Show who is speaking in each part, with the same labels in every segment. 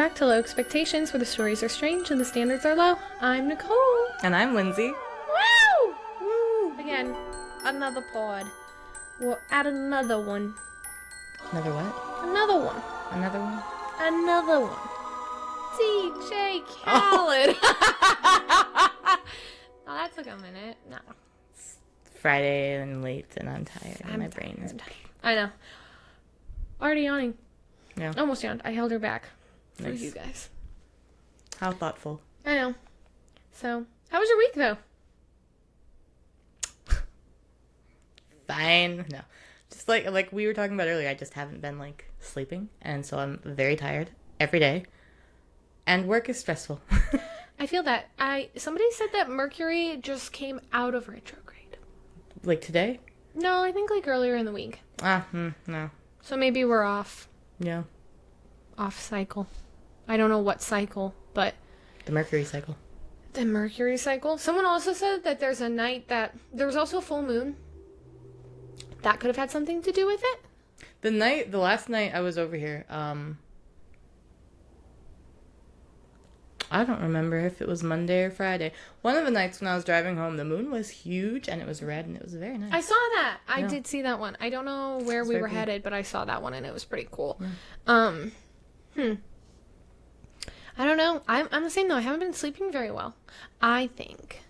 Speaker 1: back to Low Expectations, where the stories are strange and the standards are low. I'm Nicole.
Speaker 2: And I'm Lyndsay.
Speaker 1: Woo! Woo! Again, another pod. We'll add another one.
Speaker 2: Another what?
Speaker 1: Another one.
Speaker 2: Another one?
Speaker 1: Another one. DJ Khaled. Oh, that took a minute. No.
Speaker 2: It's Friday and late and I'm tired and my brain is...
Speaker 1: I know. Already yawning.
Speaker 2: Yeah.
Speaker 1: Almost yawned. I held her back. For
Speaker 2: Nice.
Speaker 1: you guys.
Speaker 2: How thoughtful.
Speaker 1: I know. So, how was your week, though?
Speaker 2: Fine. No. Just like we were talking about earlier, I just haven't been, sleeping. And so I'm very tired every day. And work is stressful.
Speaker 1: I feel that. Somebody said that Mercury just came out of retrograde.
Speaker 2: Like today?
Speaker 1: No, I think earlier in the week.
Speaker 2: No.
Speaker 1: So maybe we're off
Speaker 2: Yeah.
Speaker 1: cycle. I don't know what cycle, but...
Speaker 2: The Mercury cycle.
Speaker 1: The Mercury cycle. Someone also said that there's a night that... There was also a full moon. That could have had something to do with it.
Speaker 2: The last night I was over here, I don't remember if it was Monday or Friday. One of the nights when I was driving home, the moon was huge and it was red and it was very nice.
Speaker 1: I saw that. I
Speaker 2: Yeah.
Speaker 1: did see that one. I don't know where we were
Speaker 2: cool.
Speaker 1: headed, but I saw that one and it was pretty cool.
Speaker 2: Yeah.
Speaker 1: I don't know. I'm the same though. I haven't been sleeping very well. I think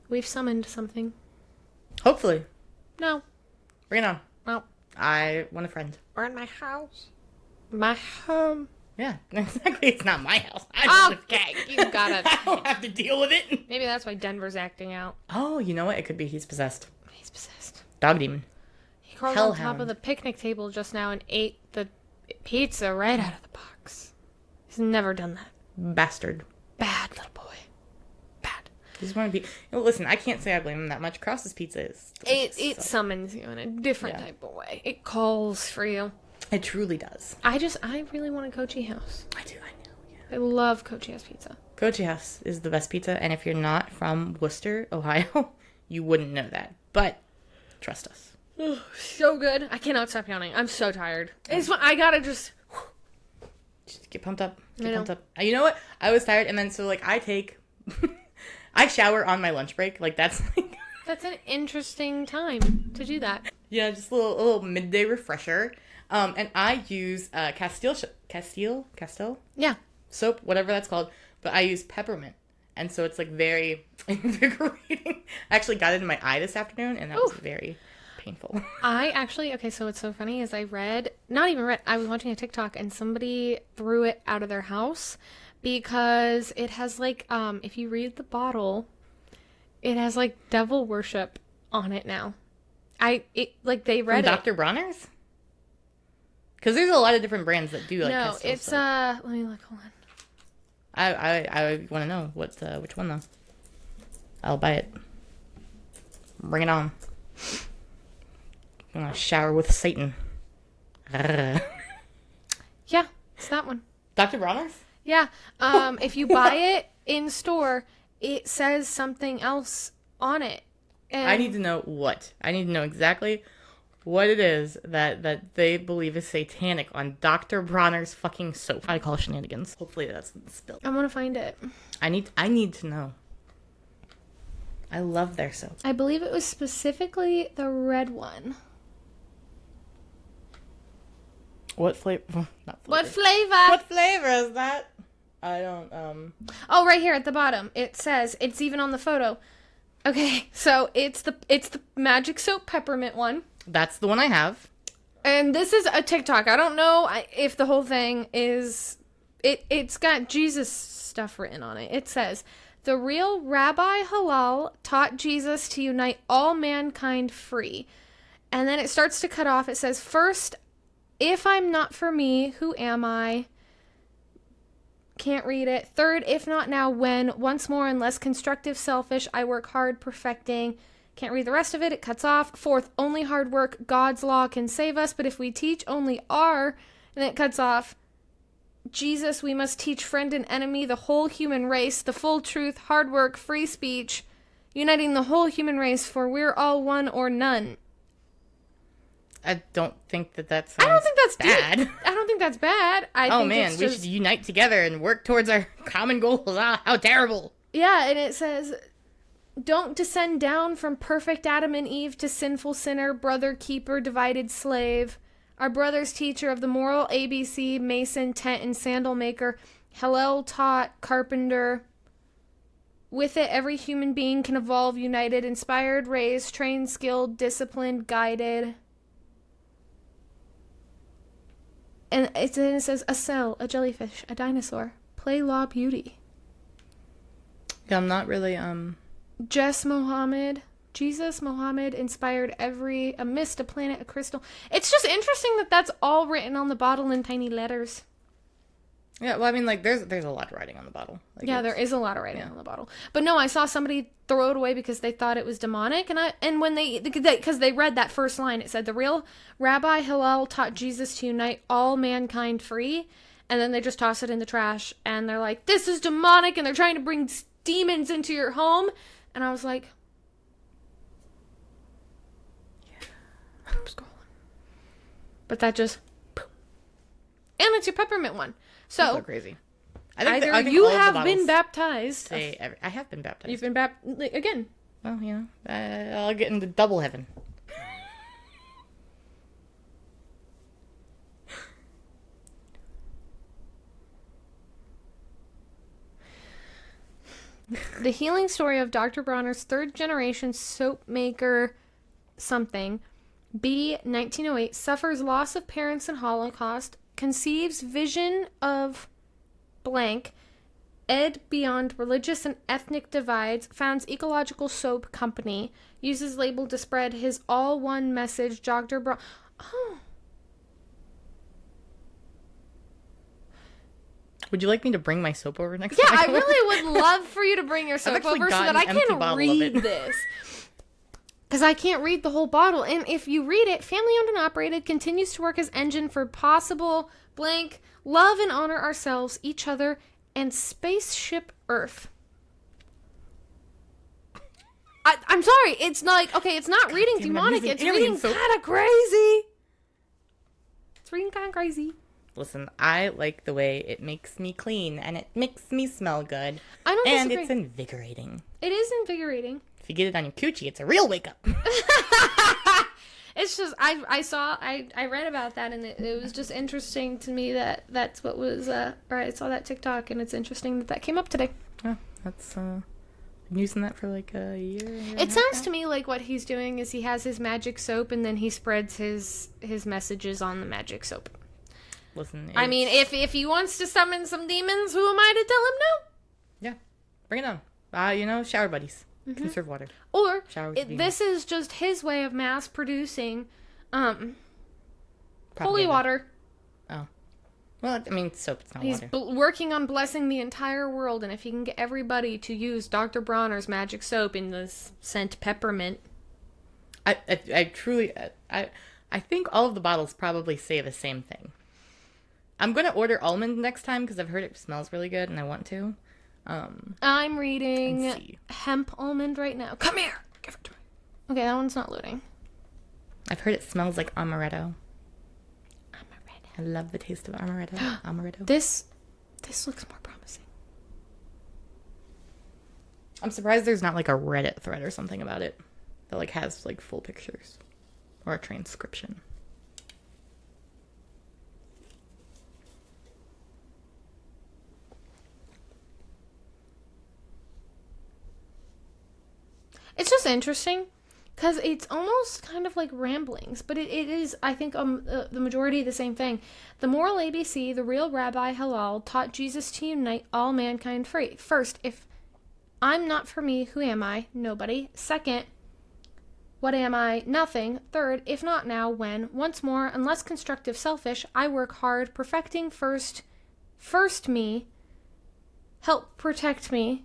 Speaker 1: we've summoned something.
Speaker 2: Hopefully.
Speaker 1: No.
Speaker 2: Bring it on.
Speaker 1: No.
Speaker 2: I want a friend.
Speaker 1: We're in my house. My home.
Speaker 2: Yeah, exactly. It's not my house. I
Speaker 1: Okay, you gotta.
Speaker 2: I don't have to deal with it.
Speaker 1: Maybe that's why Denver's acting out.
Speaker 2: Oh, you know what? It could be he's possessed.
Speaker 1: He's possessed.
Speaker 2: Dog demon.
Speaker 1: He crawled on top
Speaker 2: Hellhound.
Speaker 1: of the picnic table just now and ate the pizza right out of the box. He's never done that.
Speaker 2: Bastard.
Speaker 1: Bad little boy. Bad.
Speaker 2: He just want to be... Listen, I can't say I blame him that much. Cross's pizza is delicious,
Speaker 1: It
Speaker 2: so.
Speaker 1: summons you in a different type of way. It calls for you.
Speaker 2: It truly does.
Speaker 1: I really want a Kochi house.
Speaker 2: I know, yeah.
Speaker 1: I love Kochi house pizza.
Speaker 2: Kochi House is the best pizza, and if you're not from Worcester, Ohio, you wouldn't know that. But trust us.
Speaker 1: So good. I cannot stop yawning. I'm so tired. I gotta just...
Speaker 2: Just get pumped up.
Speaker 1: I
Speaker 2: Get
Speaker 1: know.
Speaker 2: pumped up. You know what? I was tired, and then so I take... I shower on my lunch break. That's
Speaker 1: That's an interesting time to do that.
Speaker 2: Yeah, just a little midday refresher. And I use Castile
Speaker 1: Yeah.
Speaker 2: soap, whatever that's called, but I use peppermint. And so it's very invigorating. I actually got it in my eye this afternoon, and that was very painful.
Speaker 1: Okay, so what's so funny is I was watching a TikTok and somebody threw it out of their house because it has if you read the bottle, it has devil worship on it now. They read
Speaker 2: From
Speaker 1: it.
Speaker 2: Dr. Bronner's? Because there's a lot of different brands that do
Speaker 1: No,
Speaker 2: Castile
Speaker 1: it's
Speaker 2: soap.
Speaker 1: let me look. Hold on.
Speaker 2: I want to know which one though. I'll buy it. Bring it on. I'm gonna shower with Satan.
Speaker 1: Yeah, it's that one.
Speaker 2: Dr. Bronner's?
Speaker 1: Yeah. If you buy it in store, it says something else on it. And
Speaker 2: I need to know what. I need to know exactly what it is that they believe is satanic on Dr. Bronner's fucking soap. I call shenanigans. Hopefully that's spilled.
Speaker 1: I want to find it.
Speaker 2: I need to know. I love their soap.
Speaker 1: I believe it was specifically the red one.
Speaker 2: What flavor? Not flavor.
Speaker 1: What flavor?
Speaker 2: What flavor is that? I don't,
Speaker 1: Oh, right here at the bottom. It says, it's even on the photo. Okay, so it's the magic soap peppermint one.
Speaker 2: That's the one I have.
Speaker 1: And this is a TikTok. I don't know if the whole thing is... It's got Jesus stuff written on it. It says, the real Rabbi Hillel taught Jesus to unite all mankind free. And then it starts to cut off. It says, first, if I'm not for me, who am I? Can't read it. Third, if not now, when? Once more, unless constructive, selfish, I work hard, perfecting. Can't read the rest of it. It cuts off. Fourth, only hard work, God's law can save us. But if we teach only our, and it cuts off. Jesus, we must teach friend and enemy, the whole human race, the full truth, hard work, free speech, uniting the whole human race, for we're all one or none.
Speaker 2: I don't think that
Speaker 1: I don't think that's
Speaker 2: bad.
Speaker 1: I don't think that's bad. I
Speaker 2: oh
Speaker 1: think
Speaker 2: man,
Speaker 1: it's
Speaker 2: we
Speaker 1: just,
Speaker 2: should unite together and work towards our common goals. Ah, how terrible.
Speaker 1: Yeah, and it says, don't descend down from perfect Adam and Eve to sinful sinner, brother keeper, divided slave. Our brother's teacher of the moral ABC, mason, tent, and sandal maker, Hillel taught, carpenter. With it, every human being can evolve, united, inspired, raised, trained, skilled, disciplined, guided. And it says, a cell, a jellyfish, a dinosaur. Play law beauty.
Speaker 2: Yeah, I'm not really,
Speaker 1: Jesus, Mohammed inspired a mist, a planet, a crystal. It's just interesting that that's all written on the bottle in tiny letters.
Speaker 2: Yeah, well, I mean, like, there's a lot of writing on the bottle. Like,
Speaker 1: yeah, there is a lot of writing on the bottle. But no, I saw somebody throw it away because they thought it was demonic, and when because they read that first line, it said, the real Rabbi Hillel taught Jesus to unite all mankind free, and then they just toss it in the trash, and they're like, this is demonic, and they're trying to bring demons into your home. And I was like, yeah, I'm scrolling. But that just, and it's your peppermint one. So
Speaker 2: crazy.
Speaker 1: I think you have been baptized.
Speaker 2: I have been baptized.
Speaker 1: You've been baptized again.
Speaker 2: Well, I'll get into double heaven.
Speaker 1: The healing story of Dr. Bronner's third-generation soap maker something, B, 1908, suffers loss of parents in Holocaust, conceives vision of blank, Ed beyond religious and ethnic divides, founds ecological soap company, uses label to spread his all-one message, Dr. Oh.
Speaker 2: Would you like me to bring my soap over next
Speaker 1: time?
Speaker 2: Yeah,
Speaker 1: I really would love for you to bring your soap over so that I can read this. Because I can't read the whole bottle. And if you read it, family owned and operated, continues to work as engine for possible blank, love and honor ourselves, each other, and spaceship Earth. I'm sorry. It's not like, okay, it's not reading demonic. It's reading kind of crazy. It's reading kind of crazy.
Speaker 2: Listen, I like the way it makes me clean, and it makes me smell good.
Speaker 1: I don't disagree.
Speaker 2: And it's invigorating.
Speaker 1: It is invigorating.
Speaker 2: If you get it on your coochie, it's a real wake up.
Speaker 1: It's just, I read about that, and it was just interesting to me that's what was, I saw that TikTok, and it's interesting that came up today.
Speaker 2: Oh, that's, been using that for like a year.
Speaker 1: It sounds to me like what he's doing is he has his magic soap, and then he spreads his messages on the magic soap.
Speaker 2: Listen,
Speaker 1: I mean, if he wants to summon some demons, who am I to tell him no?
Speaker 2: Yeah, bring it on. Shower buddies. Mm-hmm. Conserve water.
Speaker 1: Or this is just his way of mass producing holy water.
Speaker 2: Oh. Well, I mean, soap, it's not water.
Speaker 1: He's working on blessing the entire world, and if he can get everybody to use Dr. Bronner's magic soap in the scent peppermint.
Speaker 2: I truly, I think all of the bottles probably say the same thing. I'm going to order almond next time because I've heard it smells really good and I want to.
Speaker 1: I'm reading hemp almond right now. Come here. Give it to me. Okay, that one's not loading.
Speaker 2: I've heard it smells like amaretto. I love the taste of amaretto.
Speaker 1: This looks more promising.
Speaker 2: I'm surprised there's not like a Reddit thread or something about it that like has like full pictures or a transcription.
Speaker 1: It's just interesting because it's almost kind of like ramblings, but it is, I think, the majority of the same thing. The moral ABC, the real Rabbi Hillel, taught Jesus to unite all mankind free. First, if I'm not for me, who am I? Nobody. Second, what am I? Nothing. Third, if not now, when? Once more, unless constructive selfish, I work hard, perfecting first me, help perfect me,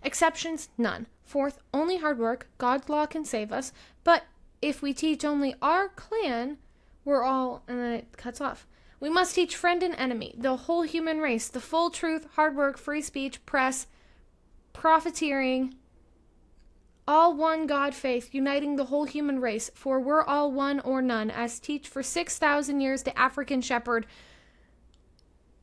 Speaker 1: exceptions, none. Fourth, only hard work, God's law can save us, but if we teach only our clan, we're all, and then it cuts off. We must teach friend and enemy, the whole human race, the full truth, hard work, free speech, press, profiteering, all one God faith, uniting the whole human race, for we're all one or none, as teach for 6,000 years the African shepherd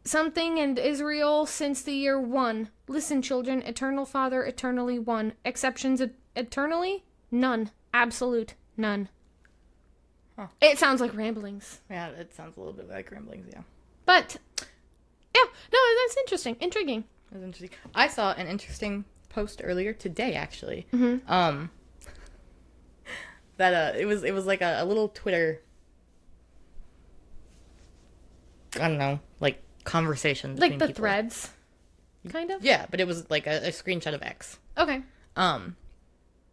Speaker 1: something and Israel since the year 1. Listen, children, eternal Father, eternally one. Exceptions eternally? None. Absolute none.
Speaker 2: Huh.
Speaker 1: It sounds like ramblings.
Speaker 2: Yeah, it sounds a little bit like ramblings, yeah.
Speaker 1: But, yeah, no, that's interesting. Intriguing.
Speaker 2: That's interesting. I saw an interesting post earlier today, actually.
Speaker 1: Mm-hmm.
Speaker 2: That, it was like a little Twitter, I don't know, like, conversation between
Speaker 1: Like the
Speaker 2: people.
Speaker 1: threads, kind of?
Speaker 2: Yeah, but it was like a screenshot of X.
Speaker 1: Okay.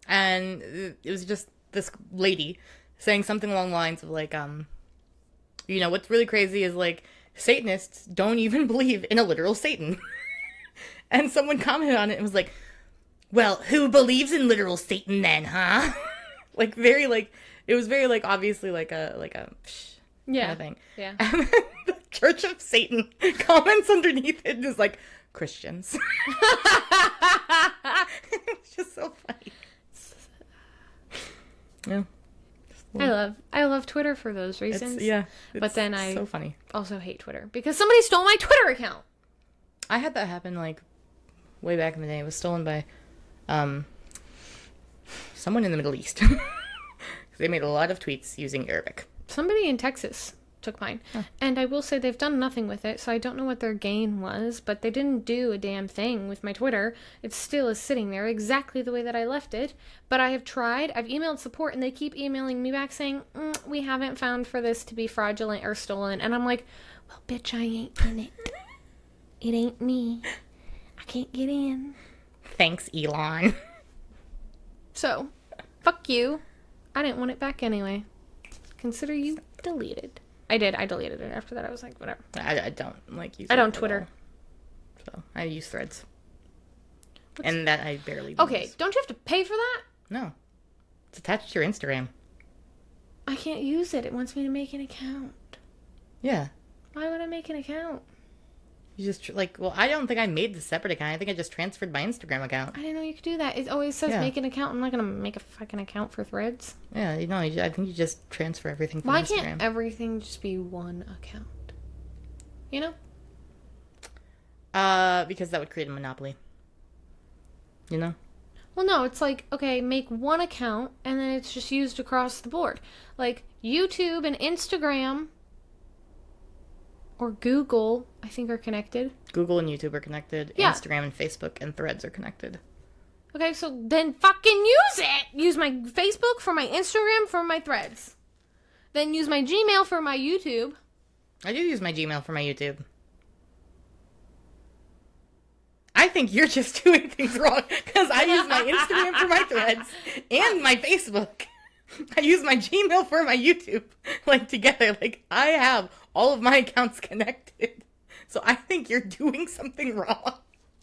Speaker 2: And it was just this lady saying something along the lines of like, you know, what's really crazy is like Satanists don't even believe in a literal Satan. And someone commented on it and was like, well, who believes in literal Satan then, huh? Like very like, it was very like obviously like a
Speaker 1: Yeah.
Speaker 2: kind of thing.
Speaker 1: Yeah.
Speaker 2: And then the Church of Satan comments underneath it and is like, Christians. It's just so funny. Yeah.
Speaker 1: I love Twitter for those reasons. But then I
Speaker 2: so funny.
Speaker 1: also hate Twitter because somebody stole my Twitter account.
Speaker 2: I had that happen like way back in the day. It was stolen by someone in the Middle East. They made a lot of tweets using Arabic.
Speaker 1: Somebody in Texas took mine. Huh. And I will say they've done nothing with it, so I don't know what their gain was, but they didn't do a damn thing with my Twitter. It still is sitting there exactly the way that I left it. But I have tried. I've emailed support, and they keep emailing me back saying, we haven't found for this to be fraudulent or stolen. And I'm like, well, bitch, I ain't in it. It ain't me. I can't get in.
Speaker 2: Thanks, Elon.
Speaker 1: So, fuck you. I didn't want it back anyway. Consider you deleted. I did. I deleted it after that. I was like, whatever.
Speaker 2: I don't like use.
Speaker 1: I don't Twitter.
Speaker 2: So I use Threads. And that I barely use.
Speaker 1: Don't you have to pay for that?
Speaker 2: No. It's attached to your Instagram.
Speaker 1: I can't use it. It wants me to make an account.
Speaker 2: Yeah.
Speaker 1: Why would I make an account?
Speaker 2: You just, well, I don't think I made the separate account. I think I just transferred my Instagram account.
Speaker 1: I didn't know you could do that. It always says make an account. I'm not going to make a fucking account for Threads.
Speaker 2: Yeah, I think you just transfer everything from Instagram.
Speaker 1: Why can't everything just be one account? You know?
Speaker 2: Because that would create a monopoly. You know?
Speaker 1: Well, no, it's like, okay, make one account, and then it's just used across the board. Like, YouTube and Instagram or Google, I think, are connected.
Speaker 2: Google and YouTube are connected. Yeah. Instagram and Facebook and Threads are connected.
Speaker 1: Okay, so then fucking use it! Use my Facebook for my Instagram for my Threads. Then use my Gmail for my YouTube.
Speaker 2: I do use my Gmail for my YouTube. I think you're just doing things wrong, because I use my Instagram for my Threads and my Facebook. I use my Gmail for my YouTube, together. I have all of my accounts connected. So I think you're doing something wrong.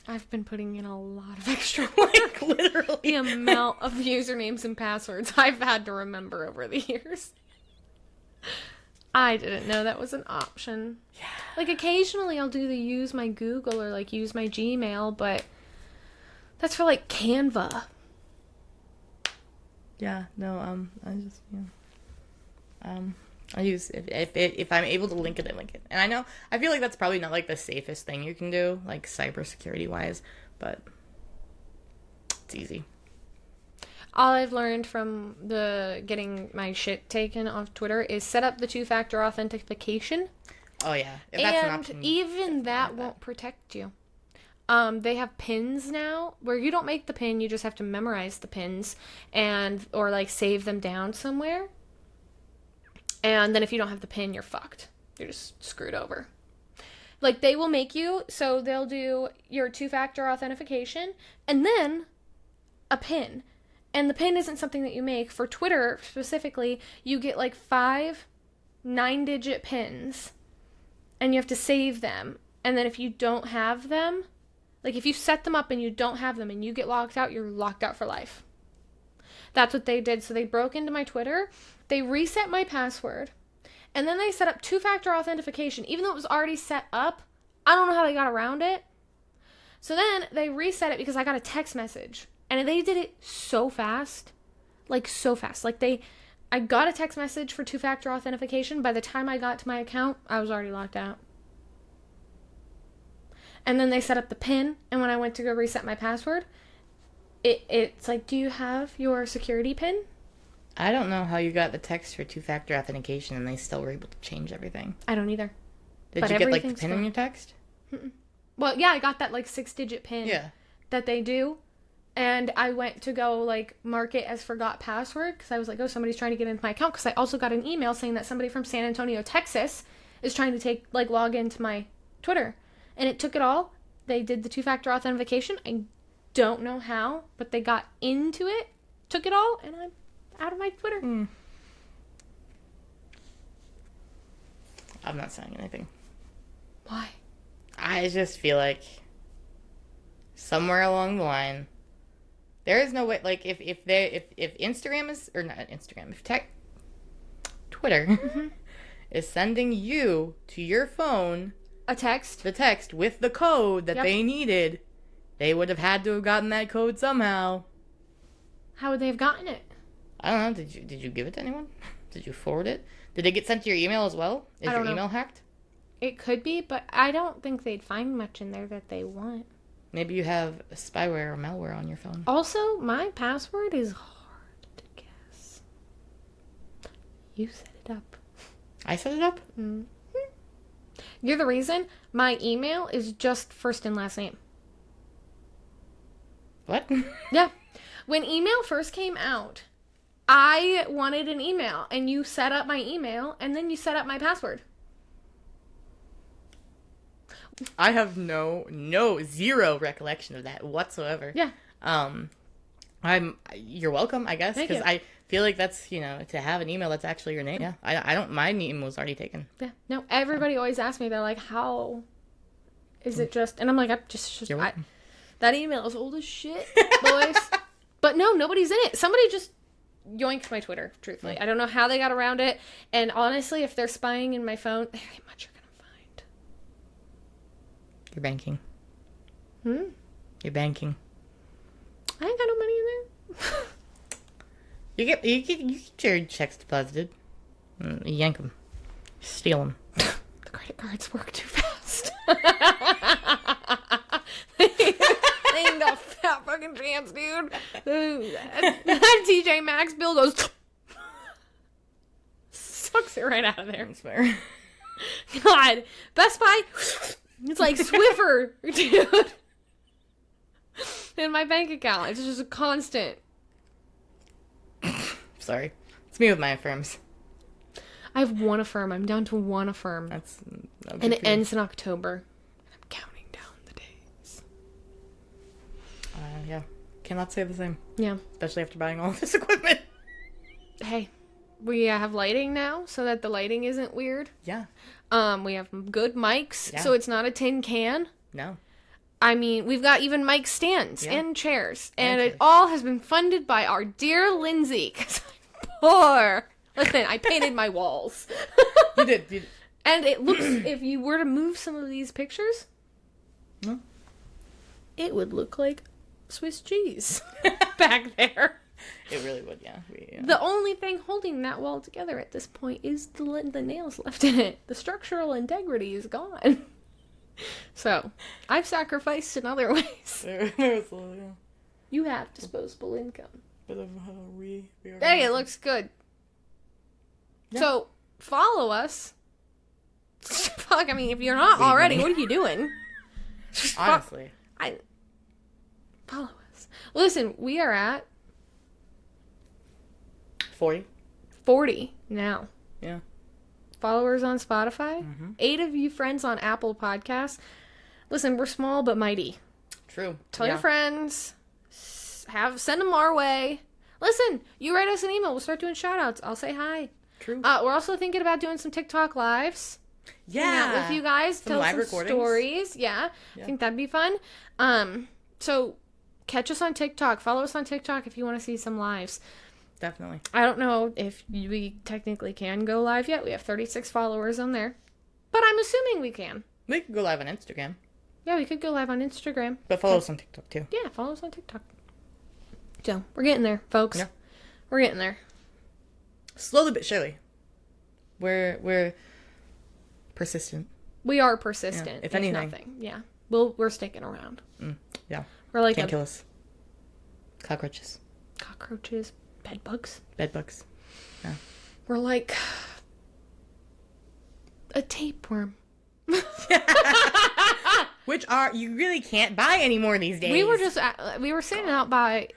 Speaker 1: I've been putting in a lot of extra work.
Speaker 2: Literally.
Speaker 1: The amount of usernames and passwords I've had to remember over the years. I didn't know that was an option. Yeah. Occasionally I'll do the use my Google or use my Gmail, but that's for Canva.
Speaker 2: Yeah, no, I just, I use, if I'm able to link it, I link it. And I feel like that's probably not the safest thing you can do, cybersecurity wise, but it's easy.
Speaker 1: All I've learned from getting my shit taken off Twitter is set up the 2-factor authentication.
Speaker 2: Oh yeah, if that's an option.
Speaker 1: And even that won't protect you. They have pins now where you don't make the pin, you just have to memorize the pins or save them down somewhere. And then if you don't have the pin, you're fucked. You're just screwed over. They will make you, so they'll do your 2-factor authentication and then a pin. And the pin isn't something that you make. For Twitter specifically, you get 5 9-digit pins and you have to save them. And then if you don't have them, if you set them up and you don't have them and you get locked out, you're locked out for life. That's what they did. So they broke into my Twitter, they reset my password, and then they set up 2-factor authentication. Even though it was already set up, I don't know how they got around it. So then they reset it because I got a text message And they did it so fast. Like, so fast. Like, I got a text message for two-factor authentication. By the time I got to my account, I was already logged out. And then they set up the PIN, and when I went to go reset my password, it's like, do you have your security PIN?
Speaker 2: I don't know how you got the text for two-factor authentication and they still were able to change everything.
Speaker 1: I don't either.
Speaker 2: Did you get, like, the PIN in your text?
Speaker 1: Mm-mm. Well, yeah, I got that, like, 6-digit PIN that they do. And I went to go, like, mark it as forgot password because I was like, oh, somebody's trying to get into my account. Because I also got an email saying that somebody from San Antonio, Texas is trying to log into my Twitter. And it took it all. They did the two-factor authentication. I don't know how, but they got into it, took it all, and I'm out of my Twitter.
Speaker 2: I'm not saying anything.
Speaker 1: Why?
Speaker 2: I just feel like somewhere along the line, there is no way. Like if Instagram is, or not Instagram, if Twitter is sending you to your phone
Speaker 1: the text
Speaker 2: with the code that they needed, they would have had to have gotten that code somehow.
Speaker 1: How would they have gotten it?
Speaker 2: I don't know. Did you give it to anyone? Did you forward it? Did it get sent to your email as well? Is your email hacked?
Speaker 1: It could be, but I don't think they'd find much in there that they want.
Speaker 2: Maybe you have spyware or malware on your phone.
Speaker 1: Also, my password is hard to guess. You set it up.
Speaker 2: I set it up?
Speaker 1: Mm-hmm. You're the reason my email is just first and last name.
Speaker 2: What?
Speaker 1: Yeah. When email first came out, I wanted an email, and you set up my email, and then you set up my password.
Speaker 2: I have zero recollection of that whatsoever.
Speaker 1: Yeah.
Speaker 2: You're welcome, I guess, because I feel like that's, to have an email that's actually your name. Yeah. I don't, my name was already taken.
Speaker 1: Yeah. No, everybody always asks me, they're like, how is it just, and I'm like, that email is old as shit, boys. But no, nobody's in it. Somebody just yoinked my Twitter, truthfully. I don't know how they got around it. And honestly, if they're spying in my phone, there ain't much you're going to find.
Speaker 2: You're banking. You're banking.
Speaker 1: I ain't got no money in there.
Speaker 2: You get your checks deposited. You yank them. Steal them.
Speaker 1: The credit cards work too fast. They ain't got fat fucking chance, dude. That TJ Maxx bill goes sucks it right out of there.
Speaker 2: That's fair.
Speaker 1: God, Best Buy, it's like Swiffer, dude. In my bank account, it's just a constant.
Speaker 2: Sorry, it's me with my affirms.
Speaker 1: I have one affirm. I'm down to one affirm. And it ends in October. I'm counting down the days.
Speaker 2: Yeah. Cannot say the same.
Speaker 1: Yeah.
Speaker 2: Especially after buying all this equipment.
Speaker 1: Hey, we have lighting now so that the lighting isn't weird.
Speaker 2: Yeah.
Speaker 1: We have good mics, so it's not a tin can.
Speaker 2: No.
Speaker 1: I mean, we've got even mic stands and chairs. And it all has been funded by our dear Lyndsay. Because I'm poor. Listen, I painted my walls.
Speaker 2: You did.
Speaker 1: And it looks, if you were to move some of these pictures, it would look like Swiss cheese back there.
Speaker 2: It really would, yeah.
Speaker 1: The only thing holding that wall together at this point is the nails left in it. The structural integrity is gone. So, I've sacrificed in other ways. You have disposable income. Hey, it looks good. Yeah. So, follow us. Fuck, I mean, if you're not already, what are you doing?
Speaker 2: Honestly.
Speaker 1: Follow us. Listen, we are at 40 now.
Speaker 2: Yeah.
Speaker 1: Followers on Spotify. 8 of you friends on Apple Podcasts. Listen, we're small but mighty.
Speaker 2: True.
Speaker 1: Tell your friends. Send them our way. Listen, you write us an email. We'll start doing shout-outs. I'll say hi.
Speaker 2: True.
Speaker 1: We're also thinking about doing some TikTok lives.
Speaker 2: Yeah.
Speaker 1: With you guys.
Speaker 2: Some
Speaker 1: tell
Speaker 2: live
Speaker 1: some
Speaker 2: recordings.
Speaker 1: Stories. Yeah. I think that'd be fun. So catch us on TikTok. Follow us on TikTok if you want to see some lives.
Speaker 2: Definitely.
Speaker 1: I don't know if we technically can go live yet. We have 36 followers on there. But I'm assuming we can.
Speaker 2: We could go live on Instagram.
Speaker 1: Yeah, we could go live on Instagram.
Speaker 2: But follow us on TikTok, too.
Speaker 1: Yeah, follow us on TikTok. So, we're getting there, folks.
Speaker 2: Yeah.
Speaker 1: We're getting there.
Speaker 2: Slowly but surely. We're persistent.
Speaker 1: We are persistent.
Speaker 2: Yeah, if anything.
Speaker 1: Nothing. Yeah. We're sticking around.
Speaker 2: Yeah.
Speaker 1: We're like
Speaker 2: Can't kill us. Cockroaches.
Speaker 1: Cockroaches. Bedbugs.
Speaker 2: Bedbugs. Yeah.
Speaker 1: We're like a tapeworm.
Speaker 2: Which you really can't buy anymore these days.
Speaker 1: We were sitting outside,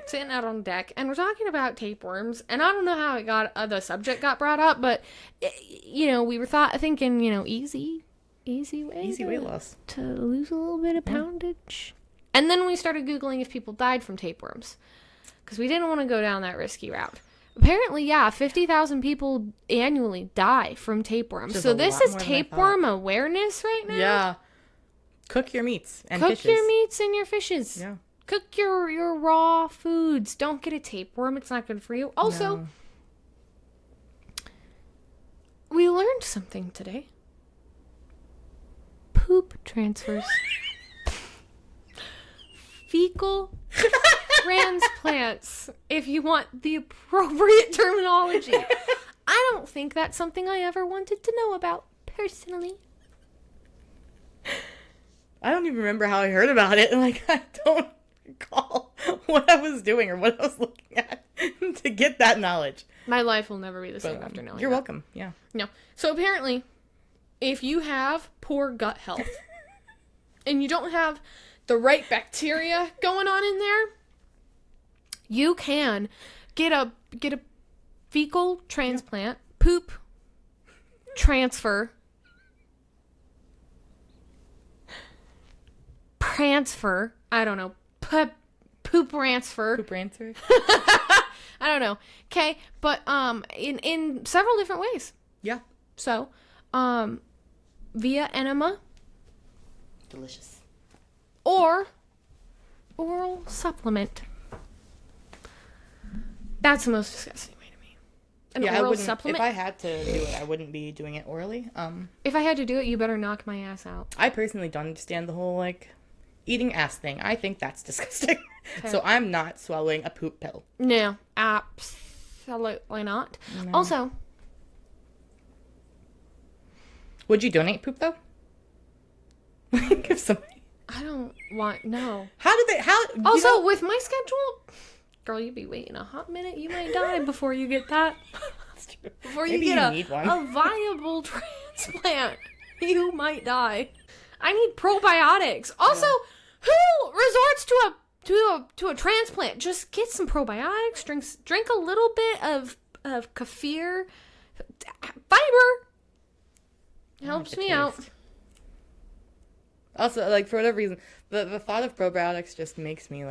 Speaker 1: sitting out on the deck, and we're talking about tapeworms. And I don't know how the subject got brought up, but we were thinking, easy
Speaker 2: weight loss
Speaker 1: to lose a little bit of poundage. And then we started Googling if people died from tapeworms, because we didn't want to go down that risky route. Apparently, 50,000 people annually die from tapeworms. So this is tapeworm awareness right now.
Speaker 2: Yeah. Cook your meats and fishes.
Speaker 1: Cook your meats and your fishes.
Speaker 2: Yeah.
Speaker 1: Cook your raw foods. Don't get a tapeworm. It's not good for you. Also, we learned something today. Poop transfers. Fecal transplants, if you want the appropriate terminology. I don't think that's something I ever wanted to know about, personally.
Speaker 2: I don't even remember how I heard about it. Like, I don't recall what I was doing or what I was looking at to get that knowledge.
Speaker 1: My life will never be the same after knowing
Speaker 2: You're
Speaker 1: that.
Speaker 2: welcome, yeah.
Speaker 1: No. So apparently, if you have poor gut health and you don't have the right bacteria going on in there, you can get a fecal transplant, poop transfer, I don't know, poop transfer.
Speaker 2: Poop transfer?
Speaker 1: I don't know. Okay, but in several different ways.
Speaker 2: Yeah.
Speaker 1: So, via enema.
Speaker 2: Delicious.
Speaker 1: Or oral supplement. That's the most disgusting way to me. An oral supplement.
Speaker 2: If I had to do it, I wouldn't be doing it orally.
Speaker 1: If I had to do it, you better knock my ass out.
Speaker 2: I personally don't understand the whole, eating ass thing. I think that's disgusting.
Speaker 1: Okay.
Speaker 2: So I'm not swallowing a poop pill.
Speaker 1: No, absolutely not.
Speaker 2: No.
Speaker 1: Also,
Speaker 2: would you donate poop, though? Give somebody.
Speaker 1: I don't want, no.
Speaker 2: Also,
Speaker 1: with my schedule, girl, you'd be waiting a hot minute. You might die before you get that.
Speaker 2: That's true.
Speaker 1: Before
Speaker 2: Maybe
Speaker 1: you get
Speaker 2: need one.
Speaker 1: a viable transplant, you might die. I need probiotics. Also, who resorts to a transplant? Just get some probiotics. Drink a little bit of kefir. Fiber helps me out.
Speaker 2: Also, for whatever reason, the thought of probiotics just makes me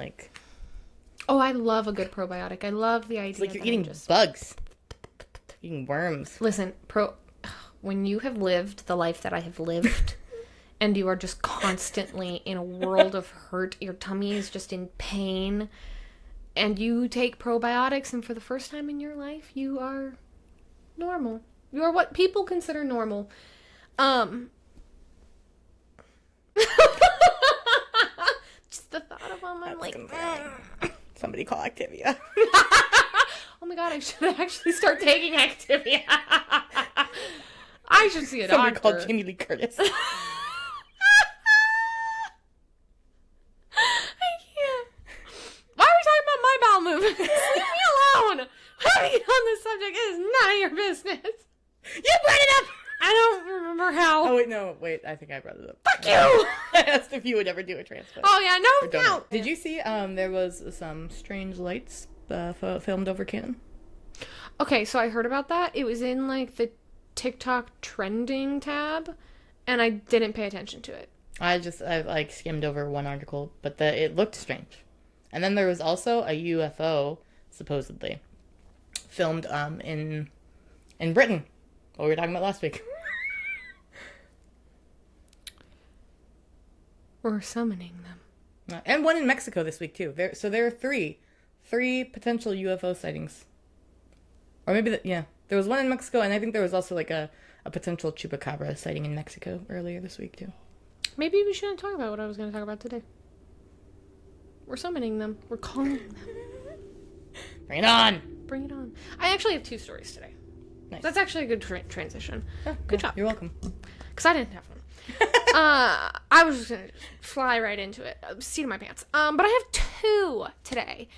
Speaker 1: Oh, I love a good probiotic. I love the idea.
Speaker 2: It's you're eating bugs. Eating worms.
Speaker 1: Listen, when you have lived the life that I have lived, and you are just constantly in a world of hurt, your tummy is just in pain, and you take probiotics, and for the first time in your life, you are normal. You are what people consider normal. Just the thought of them, I'm like,
Speaker 2: somebody call Activia.
Speaker 1: Oh my god, I should actually start taking Activia. I should see a doctor.
Speaker 2: Somebody called Jamie Lee Curtis.
Speaker 1: I can't. Why are we talking about my bowel movements? Leave me alone. How we get on this subject is none of your business.
Speaker 2: You brought it up.
Speaker 1: I don't remember how.
Speaker 2: Oh, wait, I think I brought it up.
Speaker 1: Fuck you!
Speaker 2: I asked if you would ever do a transplant.
Speaker 1: Oh, yeah, no.
Speaker 2: Did you see, there was some strange lights filmed over Canton?
Speaker 1: Okay, so I heard about that. It was in, the TikTok trending tab, and I didn't pay attention to it.
Speaker 2: I skimmed over one article, but it looked strange. And then there was also a UFO, supposedly, filmed, in Britain. What we were talking about last week.
Speaker 1: We're summoning them.
Speaker 2: And one in Mexico this week, too. There are three potential UFO sightings. Or maybe, there was one in Mexico, and I think there was also, a potential chupacabra sighting in Mexico earlier this week, too.
Speaker 1: Maybe we shouldn't talk about what I was going to talk about today. We're summoning them. We're calling them.
Speaker 2: Bring it on.
Speaker 1: Bring it on. I actually have 2 stories today.
Speaker 2: Nice.
Speaker 1: That's actually a good transition.
Speaker 2: Oh,
Speaker 1: good
Speaker 2: yeah,
Speaker 1: job.
Speaker 2: You're welcome.
Speaker 1: Because I didn't have one. I was just going to fly right into it. Seat of my pants. But I have 2 today.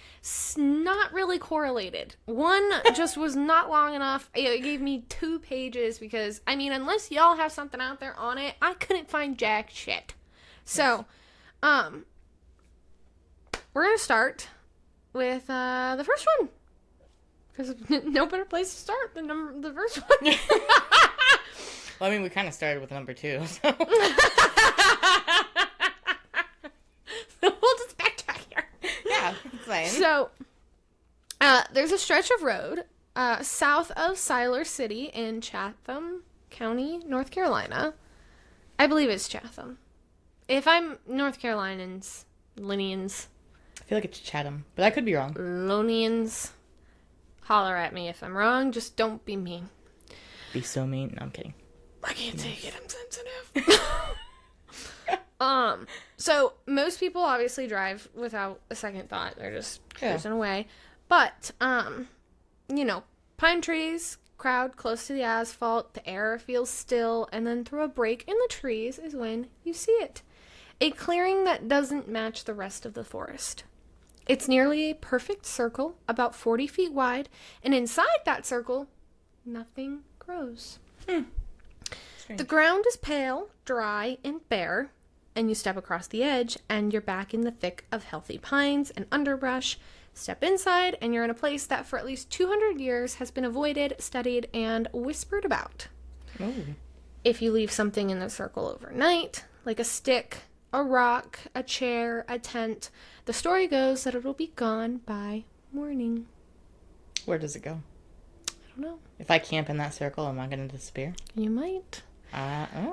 Speaker 1: Not really correlated. One just was not long enough. It gave me 2 pages because, I mean, unless y'all have something out there on it, I couldn't find jack shit. So, we're going to start with the first one. Because no better place to start than the first one.
Speaker 2: Well, I mean, we kind of started with number 2, so.
Speaker 1: We'll just backtrack here.
Speaker 2: Yeah, fine.
Speaker 1: So, there's a stretch of road south of Siler City in Chatham County, North Carolina. I believe it's Chatham. If I'm North Carolinians, Linians,
Speaker 2: I feel like it's Chatham, but I could be wrong.
Speaker 1: Lonians, holler at me if I'm wrong. Just don't be mean.
Speaker 2: Be so mean. No, I'm kidding.
Speaker 1: I can't take it. I'm sensitive. So most people obviously drive without a second thought. They're just cruising away. But, you know, pine trees, crowd close to the asphalt, the air feels still, and then through a break in the trees is when you see it. A clearing that doesn't match the rest of the forest. It's nearly a perfect circle, about 40 feet wide, and inside that circle, nothing grows. The ground is pale, dry, and bare, and you step across the edge, and you're back in the thick of healthy pines and underbrush. Step inside, and you're in a place that for at least 200 years has been avoided, studied, and whispered about.
Speaker 2: Oh.
Speaker 1: If you leave something in the circle overnight, like a stick, a rock, a chair, a tent, the story goes that it'll be gone by morning.
Speaker 2: Where does it go?
Speaker 1: I don't know.
Speaker 2: If I camp in that circle, am I going to disappear?
Speaker 1: You might.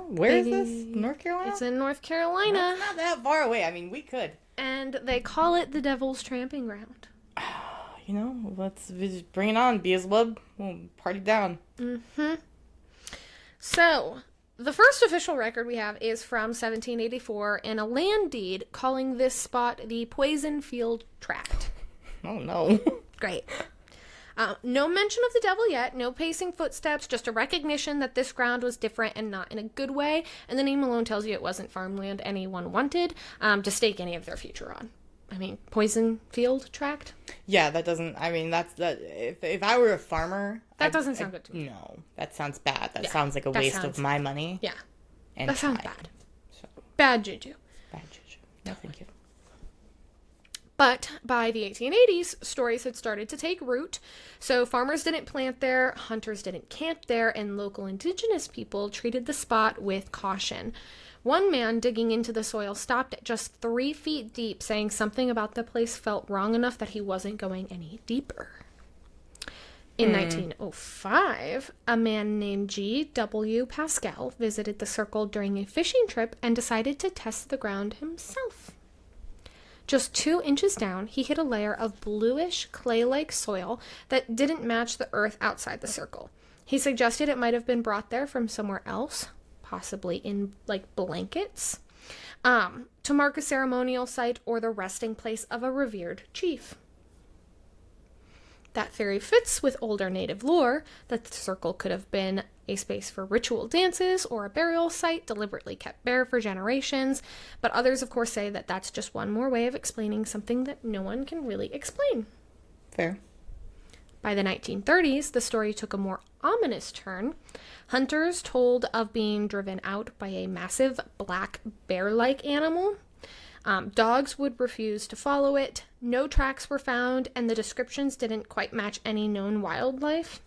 Speaker 2: Where is this? North Carolina?
Speaker 1: It's in North Carolina.
Speaker 2: It's not that far away. I mean, we could.
Speaker 1: And they call it the Devil's Tramping Ground.
Speaker 2: You know, let's bring it on, Beelzebub. We'll party down.
Speaker 1: Mm-hmm. So, the first official record we have is from 1784 in a land deed calling this spot the Poison Field Tract.
Speaker 2: Oh, no.
Speaker 1: Great. No mention of the devil yet, no pacing footsteps, just a recognition that this ground was different and not in a good way, and the name alone tells you it wasn't farmland anyone wanted to stake any of their future on. I mean, Poison Field Tract?
Speaker 2: Yeah, that doesn't, I mean, that. If I were a farmer...
Speaker 1: That doesn't sound good to me.
Speaker 2: No, that sounds bad. That sounds like a waste of my money.
Speaker 1: Yeah.
Speaker 2: And
Speaker 1: that sounds
Speaker 2: time.
Speaker 1: bad.
Speaker 2: So,
Speaker 1: bad juju.
Speaker 2: bad juju. No, thank you.
Speaker 1: But by the 1880s, stories had started to take root, so farmers didn't plant there, hunters didn't camp there, and local indigenous people treated the spot with caution. One man digging into the soil stopped at just 3 feet deep, saying something about the place felt wrong enough that he wasn't going any deeper. In 1905, a man named G.W. Pascal visited the circle during a fishing trip and decided to test the ground himself. Just 2 inches down, he hit a layer of bluish, clay-like soil that didn't match the earth outside the circle. He suggested it might have been brought there from somewhere else, possibly in, like, blankets, to mark a ceremonial site or the resting place of a revered chief. That theory fits with older native lore that the circle could have been a space for ritual dances or a burial site deliberately kept bare for generations, but others, of course, say that that's just one more way of explaining something that no one can really explain.
Speaker 2: Fair.
Speaker 1: By the 1930s, the story took a more ominous turn. Hunters told of being driven out by a massive black bear-like animal. Dogs would refuse to follow it. No tracks were found, and the descriptions didn't quite match any known wildlife.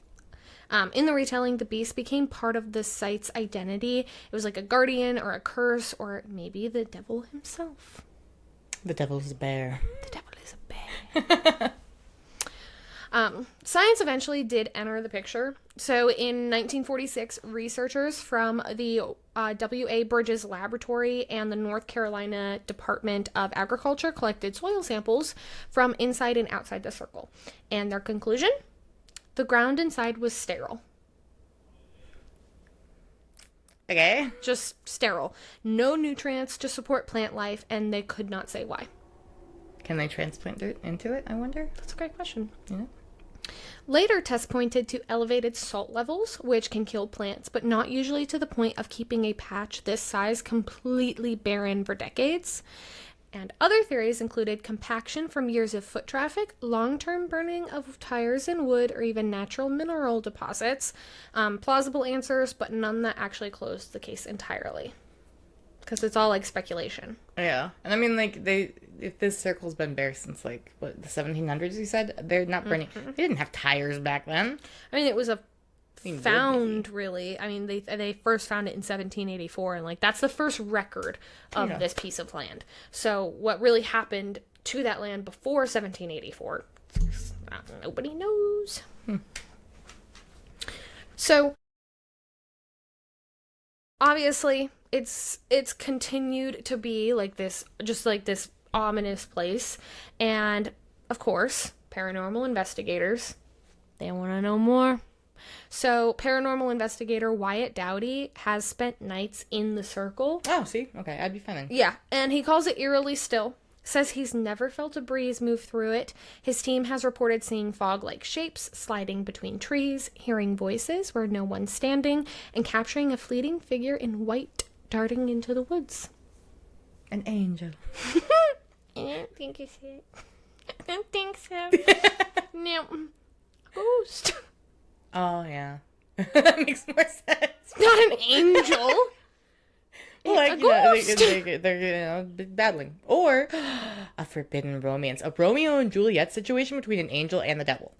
Speaker 1: In the retelling, the beast became part of the site's identity. It was like a guardian or a curse, or maybe the devil himself.
Speaker 2: The devil's a bear.
Speaker 1: The devil is a bear. Science eventually did enter the picture. So in 1946, researchers from the W.A. Bridges Laboratory and the North Carolina Department of Agriculture collected soil samples from inside and outside the circle. And their conclusion? The ground inside was sterile.
Speaker 2: Okay.
Speaker 1: Just sterile. No nutrients to support plant life, and they could not say why.
Speaker 2: Can they transplant it into it, I wonder?
Speaker 1: That's a great question.
Speaker 2: Yeah.
Speaker 1: Later tests pointed to elevated salt levels, which can kill plants, but not usually to the point of keeping a patch this size completely barren for decades. And other theories included compaction from years of foot traffic, long-term burning of tires and wood, or even natural mineral deposits. Plausible answers, but none that actually closed the case entirely. Because it's all, like, speculation.
Speaker 2: Yeah. And I mean, like, if this circle's been bare since, like, what, the 1700s, you said? They're not burning. They didn't have tires back then.
Speaker 1: I mean, it was found, really. I mean, they first found it in 1784, and, like, that's the first record of this piece of land. So what really happened to that land before 1784, nobody knows. So, obviously, it's continued to be like this, just like this ominous place. And, of course, paranormal investigators, they want to know more. So, paranormal investigator Wyatt Dowdy has spent nights in the circle.
Speaker 2: Oh, see? Okay, I'd be fine then.
Speaker 1: Yeah, and he calls it eerily still. Says he's never felt a breeze move through it. His team has reported seeing fog-like shapes sliding between trees, hearing voices where no one's standing, and capturing a fleeting figure in white darting into the woods.
Speaker 2: An angel.
Speaker 1: I don't think it's it. I don't think so. No. Ghost.
Speaker 2: Oh, yeah. That makes more sense.
Speaker 1: Not an angel.
Speaker 2: Like,
Speaker 1: a ghost.
Speaker 2: They're battling. Or a forbidden romance. A Romeo and Juliet situation between an angel and the devil.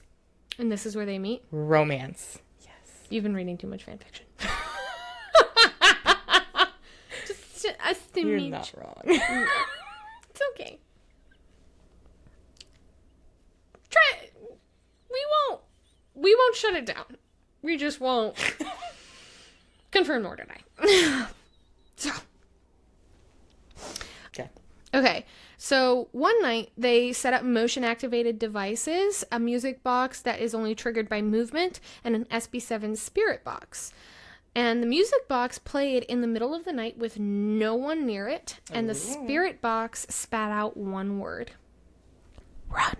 Speaker 1: And this is where they meet?
Speaker 2: Romance. Yes.
Speaker 1: You've been reading too much fan fiction. Just us to
Speaker 2: You're
Speaker 1: meet.
Speaker 2: not wrong.
Speaker 1: It's okay. Try it. We won't shut it down. We just won't confirm nor deny. So. Okay. So one night they set up motion activated devices, a music box that is only triggered by movement, and an SB7 spirit box. And the music box played in the middle of the night with no one near it, and the spirit box spat out one word. Run.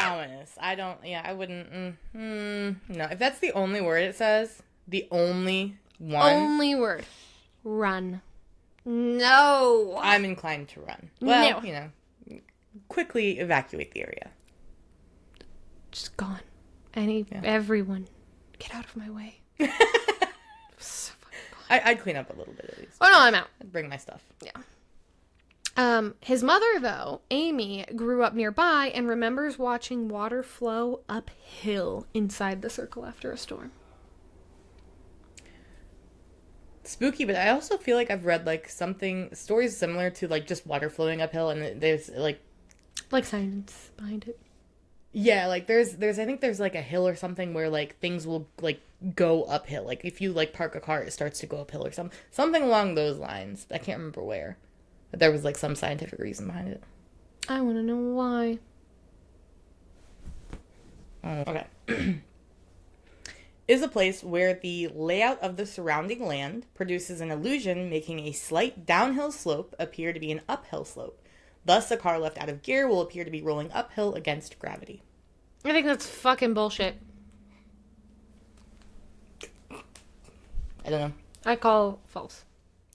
Speaker 2: Ominous. I wouldn't. No, if that's the only word it says, the only one.
Speaker 1: Only word. Run. No.
Speaker 2: I'm inclined to run. Well, quickly evacuate the area.
Speaker 1: Just gone. Everyone, get out of my way. So fucking gone.
Speaker 2: I'd clean up a little bit at least.
Speaker 1: Oh no, I'm out.
Speaker 2: I'd bring my stuff.
Speaker 1: Yeah. His mother, though, Amy, grew up nearby and remembers watching water flow uphill inside the circle after a storm.
Speaker 2: Spooky, but I also feel like I've read like stories similar to like just water flowing uphill, and there's like
Speaker 1: science behind it.
Speaker 2: Yeah, like there's I think there's like a hill or something where like things will like go uphill. Like if you like park a car, it starts to go uphill or something along those lines. I can't remember where. But there was, like, some scientific reason behind it.
Speaker 1: I want to know why.
Speaker 2: Okay. Is a place where the layout of the surrounding land produces an illusion, making a slight downhill slope appear to be an uphill slope. Thus, a car left out of gear will appear to be rolling uphill against gravity.
Speaker 1: I think that's fucking bullshit.
Speaker 2: I don't know.
Speaker 1: I call false.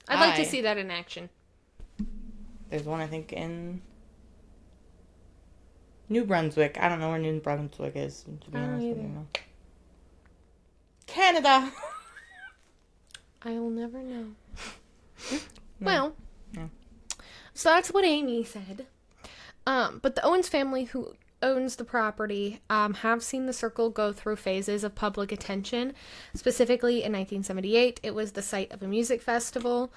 Speaker 1: I'd like to see that in action.
Speaker 2: There's one, I think, in New Brunswick. I don't know where New Brunswick is, to be honest with you. Canada!
Speaker 1: I'll never know. Well, so that's what Amy said. But the Owens family, who owns the property, have seen the circle go through phases of public attention. Specifically, in 1978, it was the site of a music festival.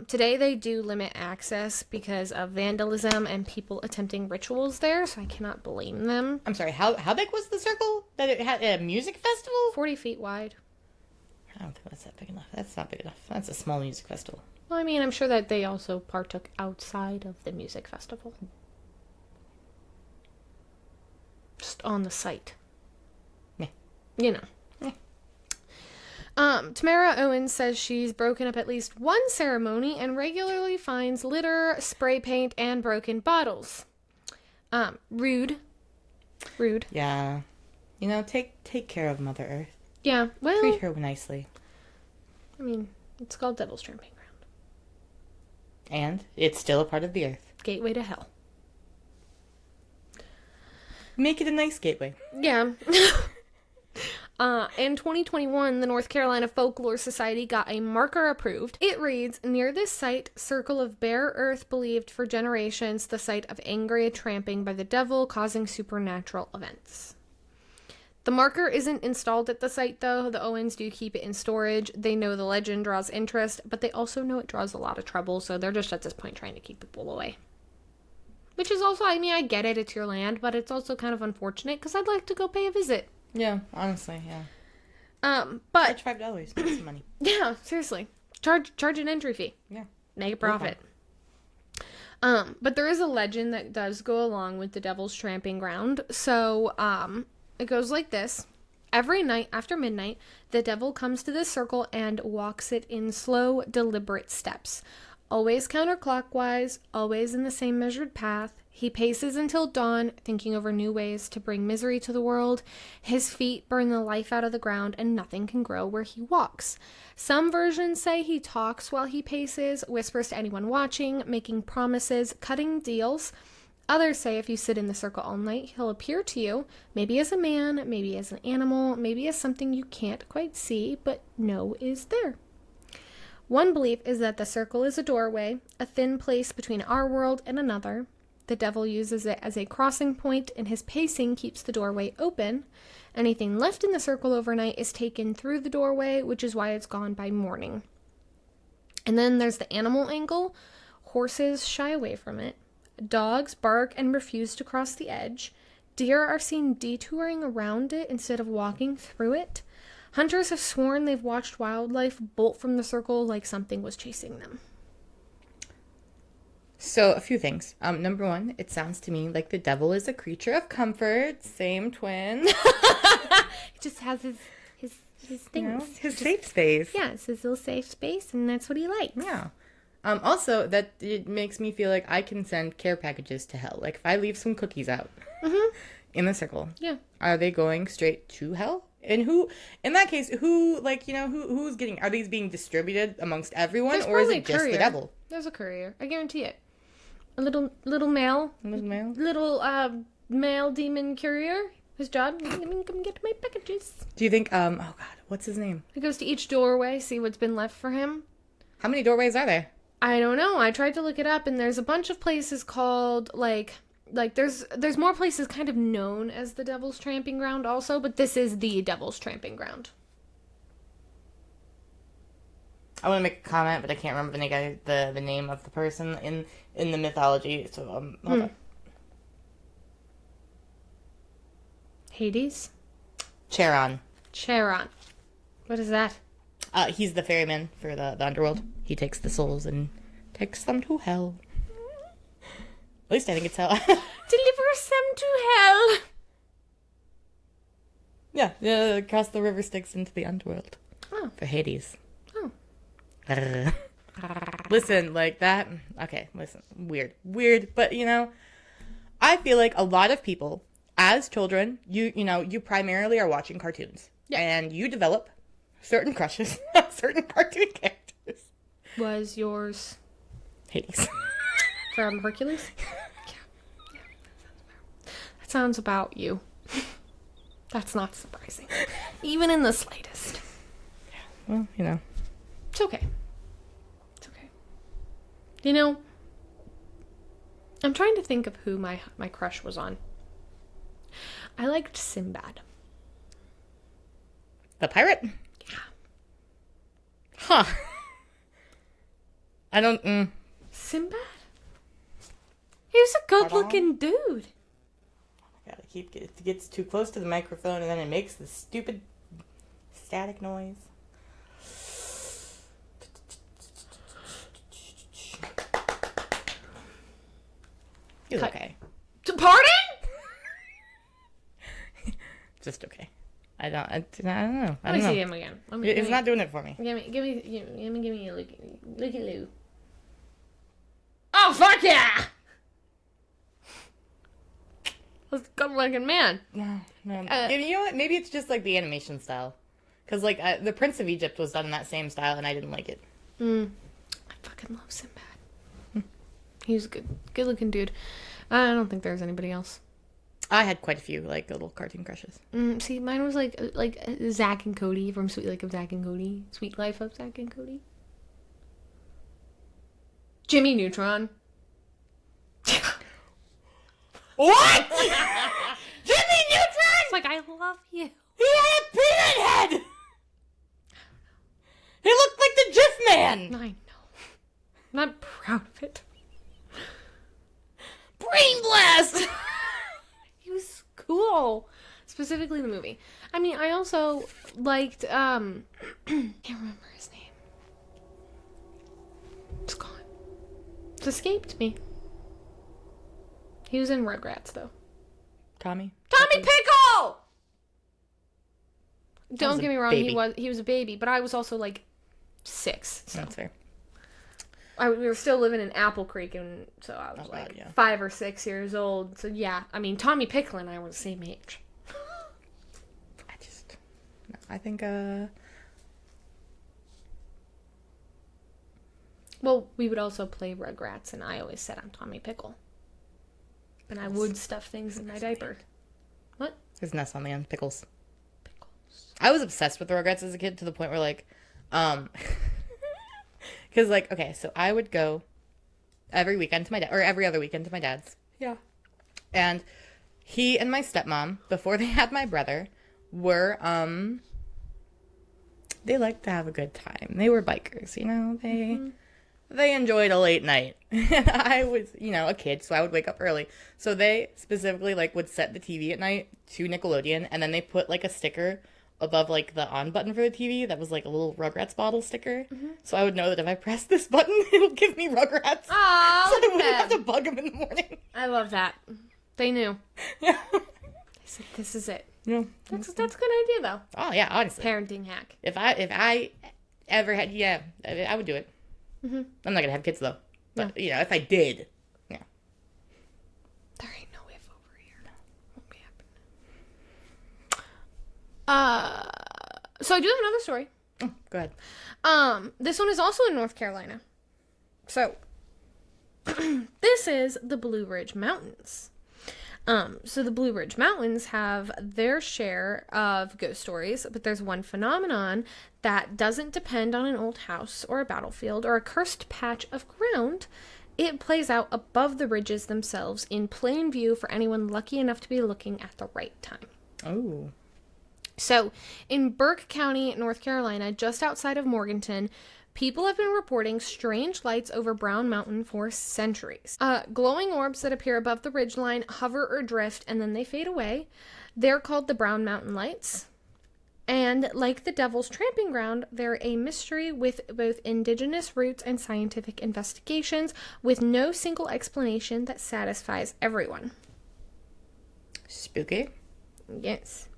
Speaker 1: Today, they do limit access because of vandalism and people attempting rituals there, so I cannot blame them.
Speaker 2: I'm sorry, how big was the circle that it had a music festival?
Speaker 1: 40 feet wide.
Speaker 2: I don't think that's that big enough. That's not big enough. That's a small music festival.
Speaker 1: Well, I mean, I'm sure that they also partook outside of the music festival. Just on the site.
Speaker 2: Yeah.
Speaker 1: You know. Tamara Owens says she's broken up at least one ceremony and regularly finds litter, spray paint, and broken bottles. Rude.
Speaker 2: Yeah. Take care of Mother Earth.
Speaker 1: Yeah, well...
Speaker 2: Treat her nicely.
Speaker 1: I mean, it's called Devil's Tramping Ground.
Speaker 2: And it's still a part of the Earth.
Speaker 1: Gateway to hell.
Speaker 2: Make it a nice gateway.
Speaker 1: Yeah. In 2021, the North Carolina Folklore Society got a marker approved. It reads, near this site, circle of bare earth believed for generations, the site of angry tramping by the devil causing supernatural events. The marker isn't installed at the site, though. The Owens do keep it in storage. They know the legend draws interest, but they also know it draws a lot of trouble, so they're just at this point trying to keep people away. Which is also, I mean, I get it, it's your land, but it's also kind of unfortunate, because I'd like to go pay a visit.
Speaker 2: Yeah, honestly, yeah.
Speaker 1: But...
Speaker 2: Charge $5, make some money.
Speaker 1: Yeah, seriously. Charge an entry fee.
Speaker 2: Yeah.
Speaker 1: Make a profit. But there is a legend that does go along with the Devil's Tramping Ground. So, it goes like this. Every night after midnight, the devil comes to this circle and walks it in slow, deliberate steps. Always counterclockwise, always in the same measured path. He paces until dawn, thinking over new ways to bring misery to the world. His feet burn the life out of the ground, and nothing can grow where he walks. Some versions say he talks while he paces, whispers to anyone watching, making promises, cutting deals. Others say if you sit in the circle all night, he'll appear to you, maybe as a man, maybe as an animal, maybe as something you can't quite see, but know is there. One belief is that the circle is a doorway, a thin place between our world and another. The devil uses it as a crossing point, and his pacing keeps the doorway open. Anything left in the circle overnight is taken through the doorway, which is why it's gone by morning. And then there's the animal angle. Horses shy away from it. Dogs bark and refuse to cross the edge. Deer are seen detouring around it instead of walking through it. Hunters have sworn they've watched wildlife bolt from the circle like something was chasing them.
Speaker 2: So, a few things. Number one, it sounds to me like the devil is a creature of comfort. Same twin.
Speaker 1: It just has his things.
Speaker 2: You know, his safe space.
Speaker 1: Yeah, it's his little safe space, and that's what he likes.
Speaker 2: Yeah. Also, that it makes me feel like I can send care packages to hell. Like, if I leave some cookies out in the circle, are they going straight to hell? And who, in that case, who's getting, are these being distributed amongst everyone, or is it just the devil?
Speaker 1: There's a courier. I guarantee it. A little male. Male demon courier. His job, come get my packages.
Speaker 2: Do you think, oh God, what's his name?
Speaker 1: He goes to each doorway, see what's been left for him.
Speaker 2: How many doorways are there?
Speaker 1: I don't know. I tried to look it up, and there's a bunch of places called, like there's more places kind of known as the Devil's Tramping Ground also, but this is the Devil's Tramping Ground.
Speaker 2: I want to make a comment, but I can't remember the name of the person in the mythology, so hold on.
Speaker 1: Hades?
Speaker 2: Charon.
Speaker 1: What is that?
Speaker 2: He's the ferryman for the underworld. He takes the souls and takes them to hell. At least I think it's hell.
Speaker 1: Delivers them to hell.
Speaker 2: Yeah, across the river Styx into the underworld.
Speaker 1: Oh.
Speaker 2: For Hades.
Speaker 1: Oh.
Speaker 2: Listen, like that. Okay, listen. Weird. But, I feel like a lot of people, as children, you primarily are watching cartoons. Yeah. And you develop certain crushes on certain cartoon characters.
Speaker 1: Was yours
Speaker 2: Hades.
Speaker 1: From Hercules? Yeah. That sounds about you. That's not surprising. Even in the slightest.
Speaker 2: Yeah, well,
Speaker 1: It's okay. I'm trying to think of who my crush was on. I liked Sinbad.
Speaker 2: The pirate?
Speaker 1: Yeah.
Speaker 2: Huh. I don't...
Speaker 1: Sinbad? He was a good-looking dude.
Speaker 2: Gotta it gets too close to the microphone and then it makes this stupid static noise. He's okay.
Speaker 1: Pardon?
Speaker 2: Just okay. I don't know.
Speaker 1: Let me see him again.
Speaker 2: It's not doing it for me.
Speaker 1: Give me a look. Oh, fuck yeah! That's a good-looking man.
Speaker 2: No. You know what? Maybe it's just, like, the animation style. Because, like, the Prince of Egypt was done in that same style, and I didn't like it.
Speaker 1: I fucking love Sinbad. He's a good-looking dude. I don't think there's anybody else.
Speaker 2: I had quite a few, like, little cartoon crushes.
Speaker 1: See, mine was, like Zack and Cody from Sweet Life of Zack and Cody. Sweet Life of Zack and Cody. Jimmy Neutron.
Speaker 2: What? Jimmy Neutron?
Speaker 1: It's like, I love you.
Speaker 2: He had a peanut head! He looked like the Jif Man!
Speaker 1: I know. I'm not proud of it.
Speaker 2: Brain blast!
Speaker 1: He was cool. Specifically the movie. I mean, I also liked, can't remember his name. It's gone. It's escaped me. He was in Rugrats, though.
Speaker 2: Tommy
Speaker 1: Pickle! Don't get me wrong,
Speaker 2: baby.
Speaker 1: he was a baby, but I was also like 6. So.
Speaker 2: That's fair.
Speaker 1: We were still living in Apple Creek, and so I was 5 or 6 years old. So yeah, I mean, Tommy Pickle and I were the same age.
Speaker 2: I think,
Speaker 1: Well, we would also play Rugrats, and I always said I'm Tommy Pickle. And I would stuff things in my diaper. What?
Speaker 2: There's an S on the end. Pickles. I was obsessed with the Rugrats as a kid to the point where, like, because, like, okay, so I would go every weekend to my dad, or every other weekend to my dad's.
Speaker 1: Yeah.
Speaker 2: And he and my stepmom, before they had my brother, were, they liked to have a good time. They were bikers, you know? They enjoyed a late night. And I was, you know, a kid, so I would wake up early. So they specifically, like, would set the TV at night to Nickelodeon, and then they put, like, a sticker above, like, the on button for the TV that was, like, a little Rugrats bottle sticker. So I would know that if I press this button, it'll give me Rugrats.
Speaker 1: Aww,
Speaker 2: so I wouldn't have to bug them in the morning.
Speaker 1: I love that. They knew.
Speaker 2: Yeah.
Speaker 1: They said, this is it.
Speaker 2: Yeah.
Speaker 1: That's a good idea, though.
Speaker 2: Oh, yeah, honestly.
Speaker 1: Parenting hack.
Speaker 2: If I ever had, yeah, I would do it. I'm not going to have kids, though. But, you know, if I did, yeah.
Speaker 1: There ain't no if over here. Won't be happening. So I do have another story.
Speaker 2: Oh, go ahead.
Speaker 1: This one is also in North Carolina. So, this is the Blue Ridge Mountains. So the Blue Ridge Mountains have their share of ghost stories, but there's one phenomenon that doesn't depend on an old house or a battlefield or a cursed patch of ground. It plays out above the ridges themselves in plain view for anyone lucky enough to be looking at the right time.
Speaker 2: Oh.
Speaker 1: So, in Burke County, North Carolina, just outside of Morganton, people have been reporting strange lights over Brown Mountain for centuries. Glowing orbs that appear above the ridgeline hover or drift, and then they fade away. They're called the Brown Mountain Lights. And like the Devil's Tramping Ground, they're a mystery with both indigenous roots and scientific investigations, with no single explanation that satisfies everyone.
Speaker 2: Spooky.
Speaker 1: Yes.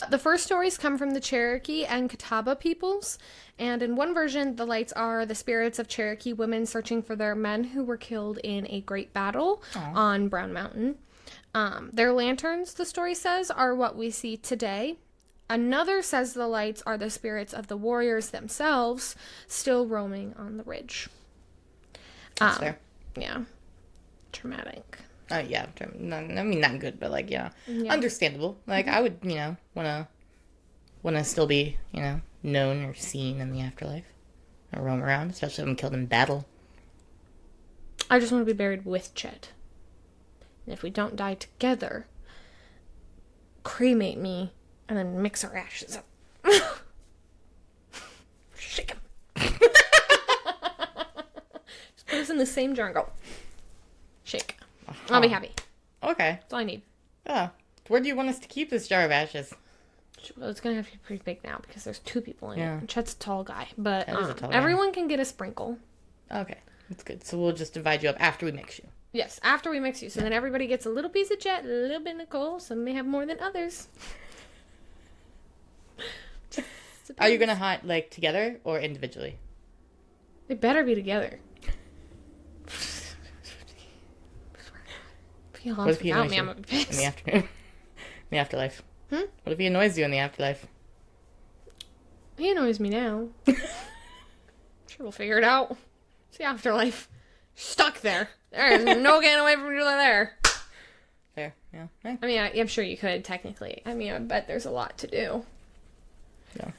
Speaker 1: The first stories come from the Cherokee and Catawba peoples, and in one version, the lights are the spirits of Cherokee women searching for their men who were killed in a great battle on Brown Mountain. Their lanterns, the story says, are what we see today. Another says the lights are the spirits of the warriors themselves, still roaming on the ridge.
Speaker 2: That's fair.
Speaker 1: Yeah. Traumatic.
Speaker 2: Yeah. I mean, not good, but, like, yeah. Understandable. Like, I would, you know, wanna still be, you know, known or seen in the afterlife. Or roam around, especially if I'm killed in battle.
Speaker 1: I just want to be buried with Chet. And if we don't die together, cremate me and then mix our ashes up. Shake 'em. Just put us in the same jar and go. Shake. I'll be happy.
Speaker 2: Okay.
Speaker 1: That's all I need.
Speaker 2: Oh. Where do you want us to keep this jar of ashes?
Speaker 1: Well, it's going to have to be pretty big now because there's 2 people in it. And Chet's a tall guy. But
Speaker 2: That is a tall guy.
Speaker 1: everyone can get a sprinkle.
Speaker 2: Okay. That's good. So we'll just divide you up after we mix you.
Speaker 1: Yes, after we mix you. So then everybody gets a little piece of Chet, a little bit of Nicole. Some may have more than others.
Speaker 2: Are you gonna hunt like together or individually?
Speaker 1: They better be together. If he
Speaker 2: What
Speaker 1: haunts
Speaker 2: if he
Speaker 1: without
Speaker 2: annoys
Speaker 1: me,
Speaker 2: you
Speaker 1: I'm gonna be pissed.
Speaker 2: in the afternoon? In the afterlife.
Speaker 1: Hmm?
Speaker 2: What if he annoys you in the afterlife?
Speaker 1: He annoys me now. Sure, we'll figure it out. It's the afterlife. Stuck there. There's no getting away from you there.
Speaker 2: Fair, yeah. Eh.
Speaker 1: I mean, I'm sure you could, technically. I mean, I bet there's a lot to do.
Speaker 2: Yeah.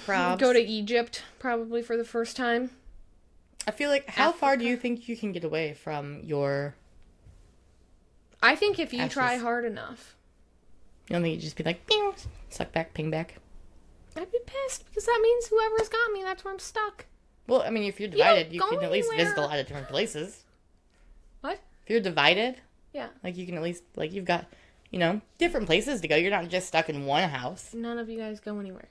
Speaker 2: Probs.
Speaker 1: Go to Egypt, probably for the first time.
Speaker 2: I feel like, how far
Speaker 1: Africa.
Speaker 2: do you think you can get away from your...
Speaker 1: I think if you
Speaker 2: Ashes.
Speaker 1: try hard enough.
Speaker 2: You don't think you'd just be like, ping, suck back, ping back?
Speaker 1: I'd be pissed, because that means whoever's got me, that's where I'm stuck.
Speaker 2: Well, I mean, if you're
Speaker 1: don't
Speaker 2: divided, you
Speaker 1: go
Speaker 2: can at least visit a
Speaker 1: anywhere.
Speaker 2: lot of different places.
Speaker 1: What?
Speaker 2: If you're divided,
Speaker 1: Yeah.
Speaker 2: like, you can at least, like, you've got, you know, different places to go. You're not just stuck in one house.
Speaker 1: None of you guys go anywhere.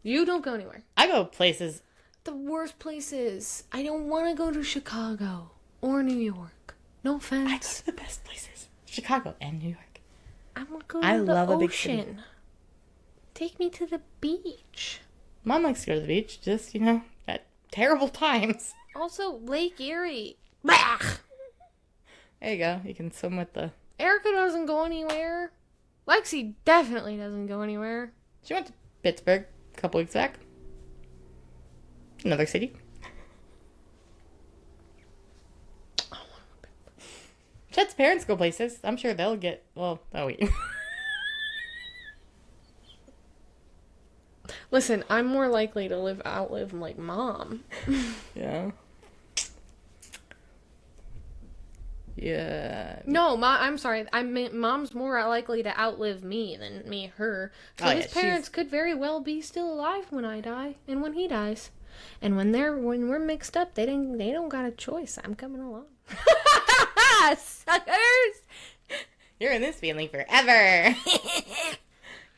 Speaker 1: You don't go anywhere.
Speaker 2: I go places.
Speaker 1: The worst places. I don't want to go to Chicago or New York. No
Speaker 2: I go
Speaker 1: offense.
Speaker 2: to the best places. Chicago and New York.
Speaker 1: I want to go to
Speaker 2: I
Speaker 1: the
Speaker 2: love a
Speaker 1: ocean.
Speaker 2: big city.
Speaker 1: Take me to the beach.
Speaker 2: Mom likes to go to the beach, just, you know, at terrible times.
Speaker 1: Also, Lake Erie. Bah!
Speaker 2: There you go. You can swim with the...
Speaker 1: Erica doesn't go anywhere. Lexi definitely doesn't go anywhere.
Speaker 2: She went to Pittsburgh a couple weeks back. Another city. Chet's parents go places. I'm sure they'll get... Well, oh wait.
Speaker 1: Listen, I'm more likely to outlive like Mom.
Speaker 2: Yeah. Yeah.
Speaker 1: No, I'm sorry. I mean, Mom's more likely to outlive me than me her. So
Speaker 2: Oh, yeah,
Speaker 1: his parents could very well be still alive when I die and when he dies. And when we're mixed up, they don't got a choice. I'm coming along. Suckers!
Speaker 2: You're in this family forever.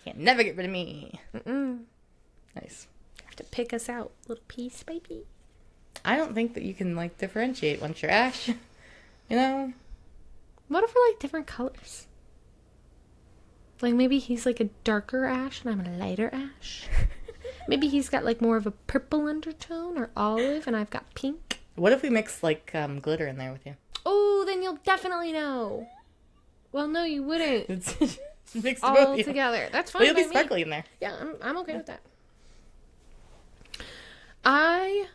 Speaker 2: Can't never get rid of me.
Speaker 1: Mm-mm.
Speaker 2: Nice.
Speaker 1: Have to pick us out, little piece, baby.
Speaker 2: I don't think that you can, like, differentiate once you're Ash. You know?
Speaker 1: What if we're like different colors? Like maybe he's like a darker ash and I'm a lighter ash. Maybe he's got like more of a purple undertone or olive and I've got pink.
Speaker 2: What if we mix, like, glitter in there with you?
Speaker 1: Oh, then you'll definitely know. Well, no, you wouldn't.
Speaker 2: It's mixed
Speaker 1: All
Speaker 2: both you.
Speaker 1: together. That's fine.
Speaker 2: But you'll be
Speaker 1: by me.
Speaker 2: sparkly in there.
Speaker 1: Yeah, I'm okay with that. I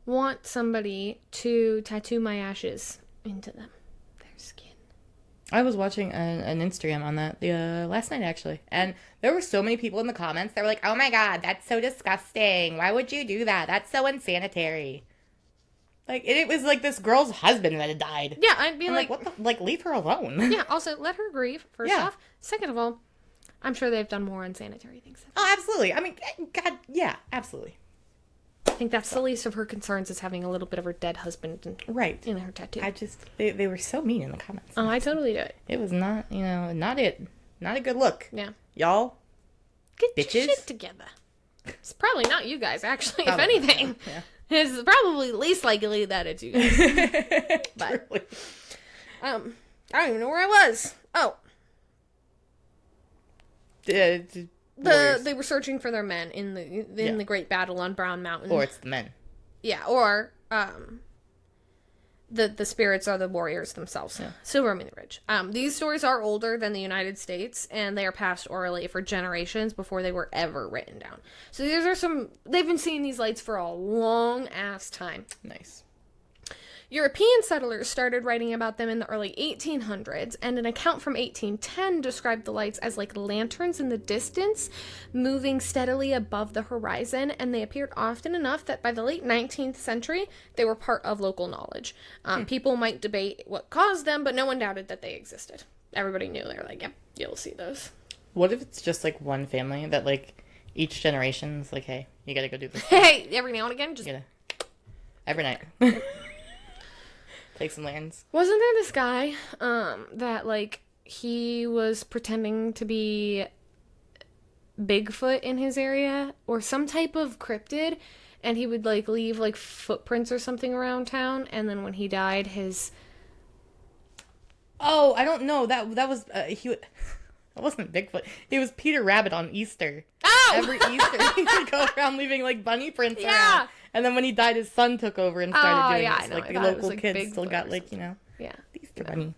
Speaker 1: want somebody to tattoo my ashes into them, their skin.
Speaker 2: I was watching an Instagram on that last night, actually. And there were so many people in the comments that were like, oh my god, that's so disgusting. Why would you do that? That's so unsanitary. Like, it was like this girl's husband that had died.
Speaker 1: Yeah, I'd be
Speaker 2: I'm
Speaker 1: like,
Speaker 2: what the... Like, leave her alone.
Speaker 1: yeah, also, let her grieve, first
Speaker 2: Yeah.
Speaker 1: off. Second of all, I'm sure they've done more unsanitary things.
Speaker 2: Oh, absolutely. I mean, God, yeah, absolutely.
Speaker 1: I think that's the least of her concerns is having a little bit of her dead husband
Speaker 2: Right.
Speaker 1: in her tattoo.
Speaker 2: I just, they were so mean in the comments.
Speaker 1: Oh, I totally do it.
Speaker 2: It was not, you know, not a good look.
Speaker 1: Yeah.
Speaker 2: Y'all,
Speaker 1: Get
Speaker 2: bitches.
Speaker 1: your shit together. It's probably not you guys, actually,
Speaker 2: Probably.
Speaker 1: if anything.
Speaker 2: Yeah.
Speaker 1: It's probably least likely that it's you guys. But,
Speaker 2: Truly.
Speaker 1: I don't even know where I was. Oh,
Speaker 2: Warriors.
Speaker 1: they were searching for their men in the Great Battle on Brown Mountain.
Speaker 2: Or it's the men.
Speaker 1: Yeah, or the spirits are the warriors themselves.
Speaker 2: Yeah.
Speaker 1: Silver Moon Ridge. These stories are older than the United States, and they are passed orally for generations before they were ever written down. So these are they've been seeing these lights for a long ass time.
Speaker 2: Nice.
Speaker 1: European settlers started writing about them in the early 1800s, and an account from 1810 described the lights as like lanterns in the distance, moving steadily above the horizon, and they appeared often enough that by the late 19th century, they were part of local knowledge. People might debate what caused them, but no one doubted that they existed. Everybody knew. They were like, yep, you'll see those.
Speaker 2: What if it's just like one family that like each generation's like, hey, you gotta go do this.
Speaker 1: Hey, every now and again, just...
Speaker 2: You gotta, every night. Take some lands.
Speaker 1: Wasn't there this guy, that, like, he was pretending to be Bigfoot in his area? Or some type of cryptid, and he would, like, leave, like, footprints or something around town, and then when he died, his...
Speaker 2: Oh, I don't know. That was, that wasn't Bigfoot. It was Peter Rabbit on Easter.
Speaker 1: Oh!
Speaker 2: every Easter he would go around leaving like bunny prints around. And then when he died, his son took over and started doing it. So, like, the local kids still got, like, the Easter bunny.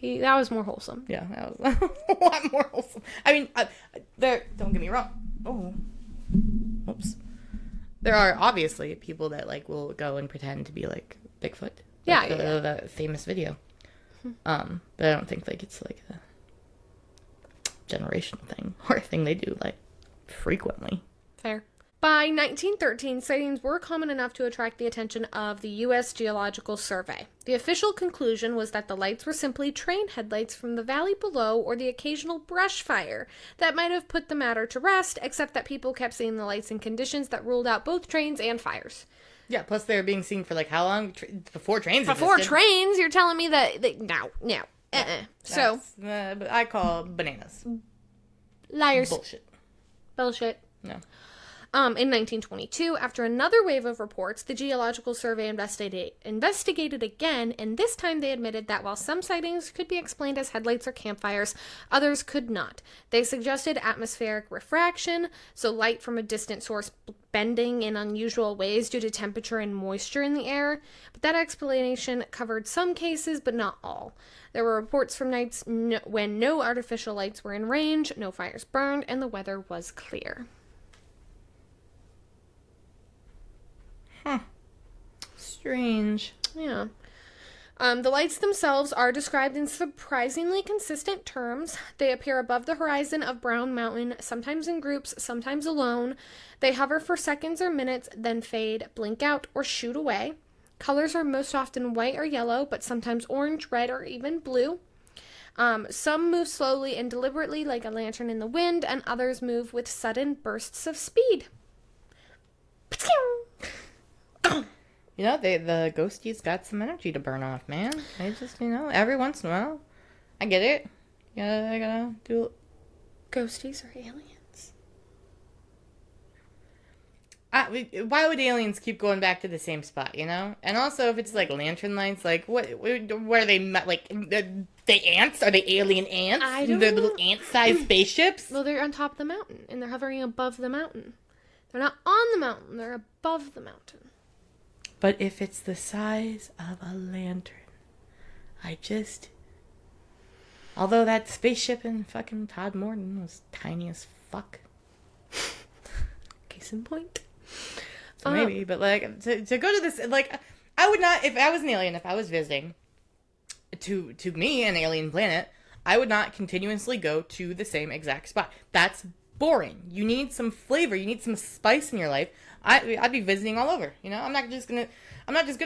Speaker 1: That was more wholesome.
Speaker 2: Yeah, that was a lot more wholesome. I mean, don't get me wrong. Oh. Oops. There are obviously people that, like, will go and pretend to be, like, Bigfoot. Like the famous video. But I don't think, like, it's, like, a generational thing or a thing they do, like, frequently.
Speaker 1: Fair. By 1913, sightings were common enough to attract the attention of the U.S. Geological Survey. The official conclusion was that the lights were simply train headlights from the valley below or the occasional brush fire that might have put the matter to rest, except that people kept seeing the lights in conditions that ruled out both trains and fires.
Speaker 2: Yeah, plus they were being seen for, like, how long? Before trains
Speaker 1: Before
Speaker 2: existed.
Speaker 1: Trains? You're telling me that no. So.
Speaker 2: I call bananas.
Speaker 1: Liars.
Speaker 2: Bullshit. No.
Speaker 1: In 1922, after another wave of reports, the Geological Survey investigated again, and this time they admitted that while some sightings could be explained as headlights or campfires, others could not. They suggested atmospheric refraction, so light from a distant source bending in unusual ways due to temperature and moisture in the air, but that explanation covered some cases, but not all. There were reports from nights when no artificial lights were in range, no fires burned, and the weather was clear.
Speaker 2: Huh. Strange.
Speaker 1: Yeah. The lights themselves are described in surprisingly consistent terms. They appear above the horizon of Brown Mountain, sometimes in groups, sometimes alone. They hover for seconds or minutes, then fade, blink out, or shoot away. Colors are most often white or yellow, but sometimes orange, red, or even blue. Some move slowly and deliberately like a lantern in the wind, and others move with sudden bursts of speed.
Speaker 2: You know, the ghosties got some energy to burn off, man. They just, every once in a while. I get it. I gotta do it.
Speaker 1: Ghosties are aliens.
Speaker 2: Why would aliens keep going back to the same spot, And also, if it's, like, lantern lights, like, what are they, like, the ants? Are they alien ants?
Speaker 1: I don't
Speaker 2: the
Speaker 1: know.
Speaker 2: little ant-sized spaceships?
Speaker 1: Well, they're on top of the mountain, and they're hovering above the mountain. They're not on the mountain, they're above the mountain.
Speaker 2: But if it's the size of a lantern, although that spaceship in fucking Todd Morton was tiny as fuck.
Speaker 1: Case in point.
Speaker 2: So maybe, but, like, to go to this, like, I would not, if I was an alien, if I was visiting to me, an alien planet, I would not continuously go to the same exact spot. That's boring. You need some flavor. You need some spice in your life. I'd be visiting all over. I'm not just gonna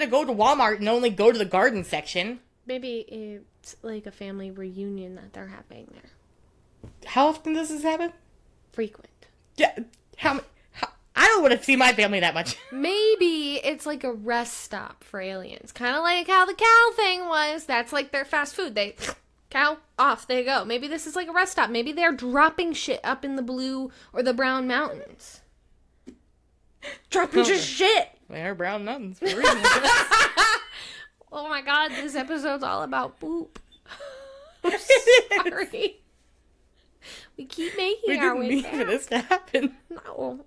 Speaker 2: go to Walmart and only go to the garden section.
Speaker 1: Maybe it's like a family reunion that they're having there.
Speaker 2: How often does this happen?
Speaker 1: Frequent.
Speaker 2: Yeah. I don't want to see my family that much.
Speaker 1: Maybe it's like a rest stop for aliens. Kind of like how the cow thing was. That's like their fast food. They cow off they go. Maybe this is like a rest stop. Maybe they're dropping shit up in the blue or the brown mountains. Dropping just shit.
Speaker 2: They're brown mountains for a reason.
Speaker 1: Oh my god, this episode's all about poop. I'm sorry. We keep making our way
Speaker 2: We didn't mean for this to happen.
Speaker 1: No.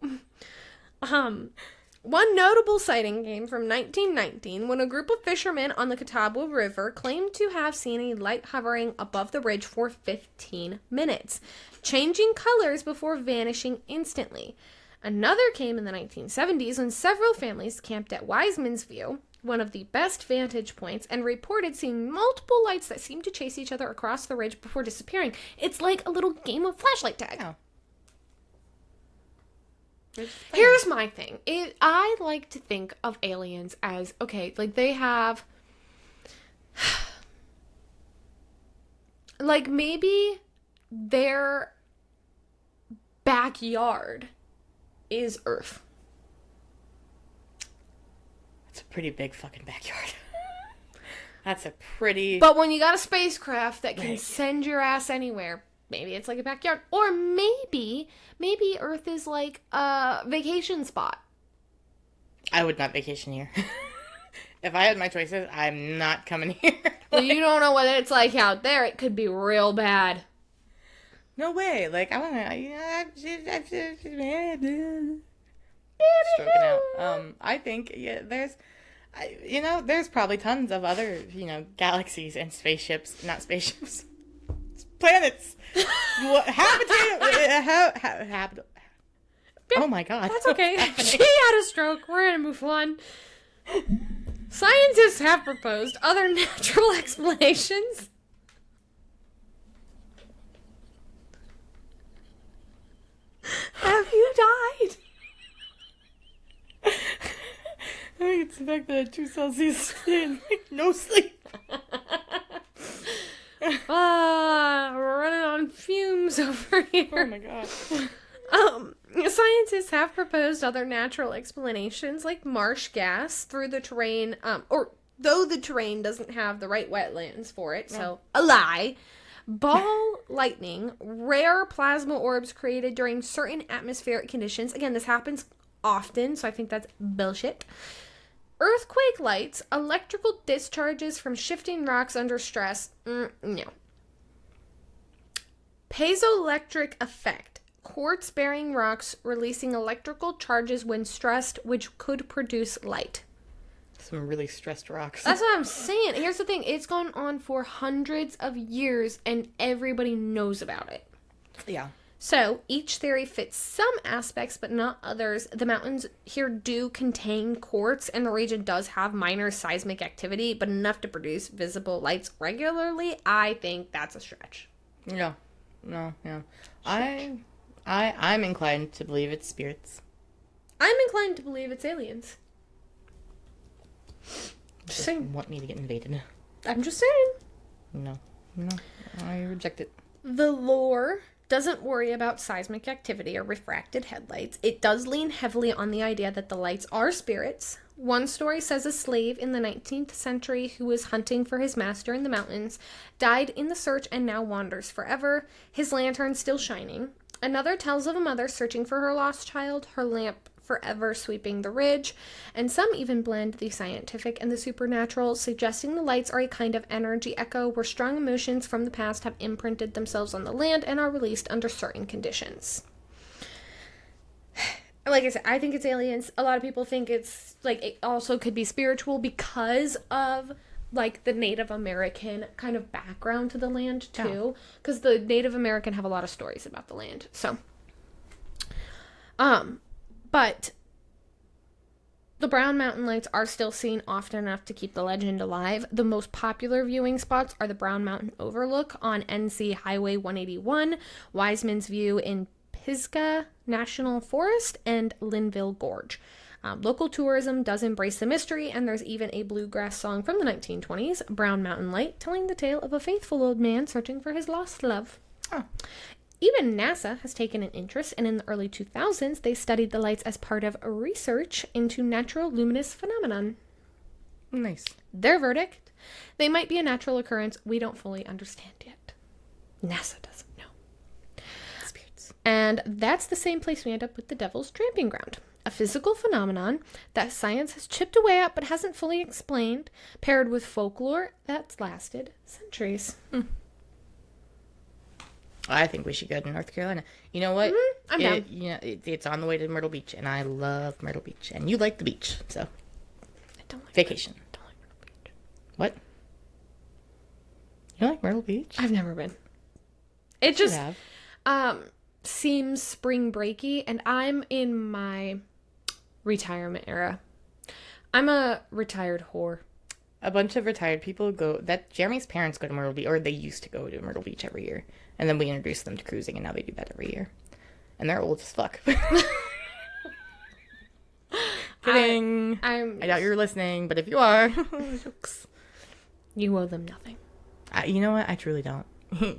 Speaker 1: One notable sighting came from 1919 when a group of fishermen on the Catawba River claimed to have seen a light hovering above the ridge for 15 minutes, changing colors before vanishing instantly. Another came in the 1970s when several families camped at Wiseman's View, one of the best vantage points, and reported seeing multiple lights that seemed to chase each other across the ridge before disappearing. It's like a little game of flashlight tag.
Speaker 2: Oh.
Speaker 1: Here's my thing. I like to think of aliens as, okay, like they have, like maybe their backyard is Earth.
Speaker 2: That's a pretty big fucking backyard. That's a pretty...
Speaker 1: But when you got a spacecraft that can send your ass anywhere, maybe it's like a backyard. Or maybe Earth is like a vacation spot.
Speaker 2: I would not vacation here. If I had my choices, I'm not coming here.
Speaker 1: Well, you don't know what it's like out there. It could be real bad.
Speaker 2: No way. Like, I want to... Stroking out. I think, there's probably tons of other, galaxies and spaceships. Not spaceships. Planets. Habitat. Oh my god.
Speaker 1: That's okay. She had a stroke. We're gonna move on. Scientists have proposed other natural explanations. Have you died?
Speaker 2: I think it's the fact that I had 2 Celsius and no sleep.
Speaker 1: We're running on fumes over here.
Speaker 2: Oh my god.
Speaker 1: Scientists have proposed other natural explanations like marsh gas through the terrain, or though the terrain doesn't have the right wetlands for it, so a lie. Ball lightning, rare plasma orbs created during certain atmospheric conditions. Again, this happens often, so I think that's bullshit. Earthquake lights, electrical discharges from shifting rocks under stress. No. Piezoelectric effect. Quartz-bearing rocks releasing electrical charges when stressed, which could produce light.
Speaker 2: Some really stressed rocks.
Speaker 1: That's what I'm saying. Here's the thing. It's gone on for hundreds of years, and everybody knows about it.
Speaker 2: Yeah.
Speaker 1: So, each theory fits some aspects, but not others. The mountains here do contain quartz, and the region does have minor seismic activity, but enough to produce visible lights regularly. I think that's a stretch.
Speaker 2: Yeah. No, yeah. I'm inclined to believe it's spirits.
Speaker 1: I'm inclined to believe it's aliens. Just saying.
Speaker 2: Want me to get invaded.
Speaker 1: I'm just saying.
Speaker 2: No, I reject it.
Speaker 1: The lore doesn't worry about seismic activity or refracted headlights. It does lean heavily on the idea that the lights are spirits. One story says a slave in the 19th century who was hunting for his master in the mountains died in the search and now wanders forever, his lantern still shining. Another tells of a mother searching for her lost child, her lamp forever sweeping the ridge, and some even blend the scientific and the supernatural, suggesting the lights are a kind of energy echo where strong emotions from the past have imprinted themselves on the land and are released under certain conditions. Like I said, I think it's aliens. A lot of people think it's, like, it also could be spiritual because of, like, the Native American kind of background to the land, too. Because the Native American have a lot of stories about the land. So, but the Brown Mountain Lights are still seen often enough to keep the legend alive. The most popular viewing spots are the Brown Mountain Overlook on NC Highway 181, Wiseman's View in Pisgah National Forest, and Linville Gorge. Local tourism does embrace the mystery, and there's even a bluegrass song from the 1920s, Brown Mountain Light, telling the tale of a faithful old man searching for his lost love. Oh. Even NASA has taken an interest, and in the early 2000s, they studied the lights as part of research into natural luminous phenomenon.
Speaker 2: Nice.
Speaker 1: Their verdict? They might be a natural occurrence we don't fully understand yet. NASA doesn't know. Spirits. And that's the same place we end up with the Devil's Tramping Ground. A physical phenomenon that science has chipped away at but hasn't fully explained, paired with folklore that's lasted centuries.
Speaker 2: I think we should go to North Carolina. You know what?
Speaker 1: I'm down.
Speaker 2: It's on the way to Myrtle Beach, and I love Myrtle Beach. And you like the beach, so.
Speaker 1: I don't like
Speaker 2: vacation.
Speaker 1: I don't like Myrtle Beach.
Speaker 2: What? You like Myrtle Beach?
Speaker 1: I've never been. It just seems spring breaky, and I'm in my retirement era. I'm a retired whore.
Speaker 2: A bunch of retired people go. Jeremy's parents go to Myrtle Beach, or they used to go to Myrtle Beach every year. And then we introduced them to cruising, and now they do that every year. And they're old as fuck. Kidding. I doubt you're listening, but if you are, jokes.
Speaker 1: You owe them nothing.
Speaker 2: You know what? I truly don't.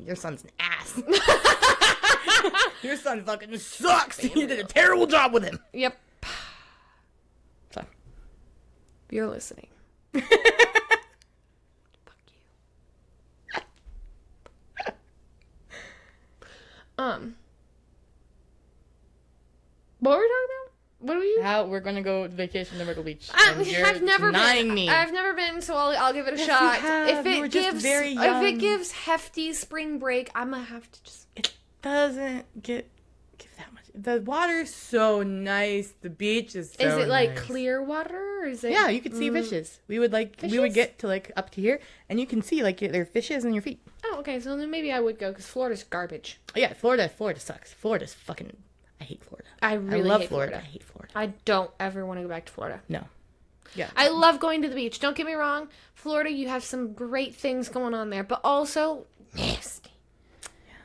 Speaker 2: Your son's an ass. Your son fucking sucks. You did a terrible job with him.
Speaker 1: Yep.
Speaker 2: So.
Speaker 1: You're listening. What were we talking about? What are we?
Speaker 2: How we're gonna go vacation to Myrtle Beach.
Speaker 1: I've never
Speaker 2: denying
Speaker 1: been.
Speaker 2: Me.
Speaker 1: I've never been, so I'll give it a shot. If it gives hefty spring break, I'm gonna have to just.
Speaker 2: doesn't give that much. The water's so nice. The beach is so
Speaker 1: Is it like
Speaker 2: nice.
Speaker 1: clear water? Or is it?
Speaker 2: Yeah, you could see fishes. We would get to like up to here, and you can see like there are fishes in your feet.
Speaker 1: Oh, okay. So then maybe I would go because Florida's garbage.
Speaker 2: Yeah, Florida sucks. Florida's fucking. I hate Florida.
Speaker 1: I really
Speaker 2: love
Speaker 1: hate
Speaker 2: Florida.
Speaker 1: Florida.
Speaker 2: I hate Florida.
Speaker 1: I don't ever want to go back to Florida.
Speaker 2: No. Yeah.
Speaker 1: I love going to the beach. Don't get me wrong. Florida, you have some great things going on there, but also nasty.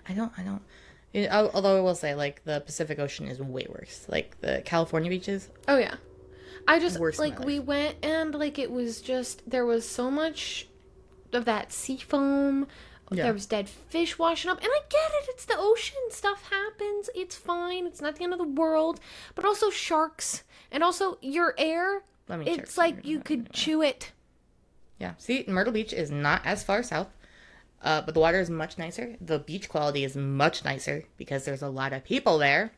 Speaker 2: I don't. Although I will say, like, the Pacific Ocean is way worse. Like, the California beaches.
Speaker 1: Oh, yeah. I just,
Speaker 2: Worst in
Speaker 1: like,
Speaker 2: my
Speaker 1: we went and, like, it was just, there was so much of that sea foam.
Speaker 2: Yeah.
Speaker 1: There was dead fish washing up. And I get it. It's the ocean. Stuff happens. It's fine. It's not the end of the world. But also sharks. And also your air. It's like you could chew it.
Speaker 2: Yeah. See, Myrtle Beach is not as far south. But the water is much nicer. The beach quality is much nicer because there's a lot of people there.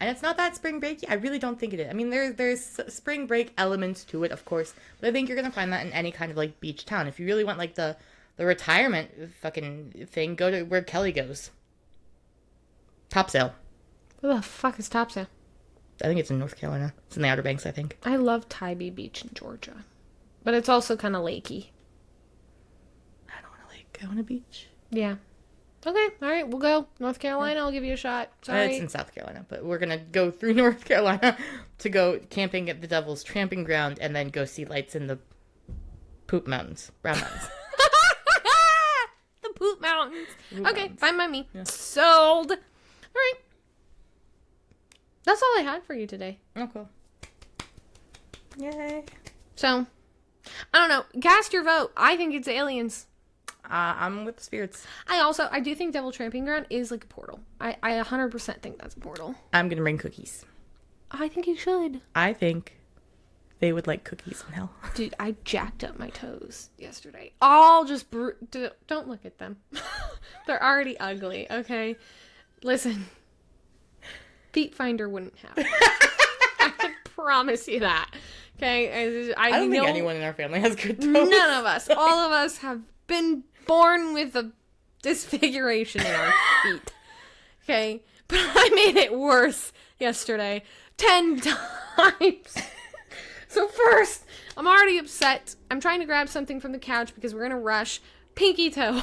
Speaker 2: And it's not that spring break. I really don't think it is. I mean, there's spring break elements to it, of course. But I think you're going to find that in any kind of, like, beach town. If you really want, like, the retirement fucking thing, go to where Kelly goes. Topsail.
Speaker 1: Where the fuck is Topsail?
Speaker 2: I think it's in North Carolina. It's in the Outer Banks, I think.
Speaker 1: I love Tybee Beach in Georgia. But it's also kind of lakey.
Speaker 2: I don't want a lake. I want a beach.
Speaker 1: Yeah. Okay, all right, we'll go. North Carolina, I'll give you a shot. Sorry.
Speaker 2: It's in South Carolina, but we're going to go through North Carolina to go camping at the Devil's Tramping Ground and then go see lights in the Poop Mountains. Brown Mountains.
Speaker 1: The Poop Mountains.
Speaker 2: Poop
Speaker 1: Okay,
Speaker 2: Mountains.
Speaker 1: fine by me.
Speaker 2: Yeah.
Speaker 1: Sold. All right. That's all I had for you today.
Speaker 2: Oh, cool. Yay.
Speaker 1: So, I don't know. Cast your vote. I think it's aliens.
Speaker 2: I'm with the spirits.
Speaker 1: I do think Devil Tramping Ground is like a portal. I 100% think that's a portal.
Speaker 2: I'm going to bring cookies.
Speaker 1: I think you should.
Speaker 2: I think they would like cookies in hell.
Speaker 1: Dude, I jacked up my toes yesterday. All just don't look at them. They're already ugly, okay? Listen. Feet Finder wouldn't have it. I can promise you that. Okay?
Speaker 2: I don't think anyone in our family has good toes.
Speaker 1: None of us. All of us have been born with a disfiguration in our feet. Okay? But I made it worse yesterday 10 times. So first, I'm already upset. I'm trying to grab something from the couch because we're in a rush. Pinky toe.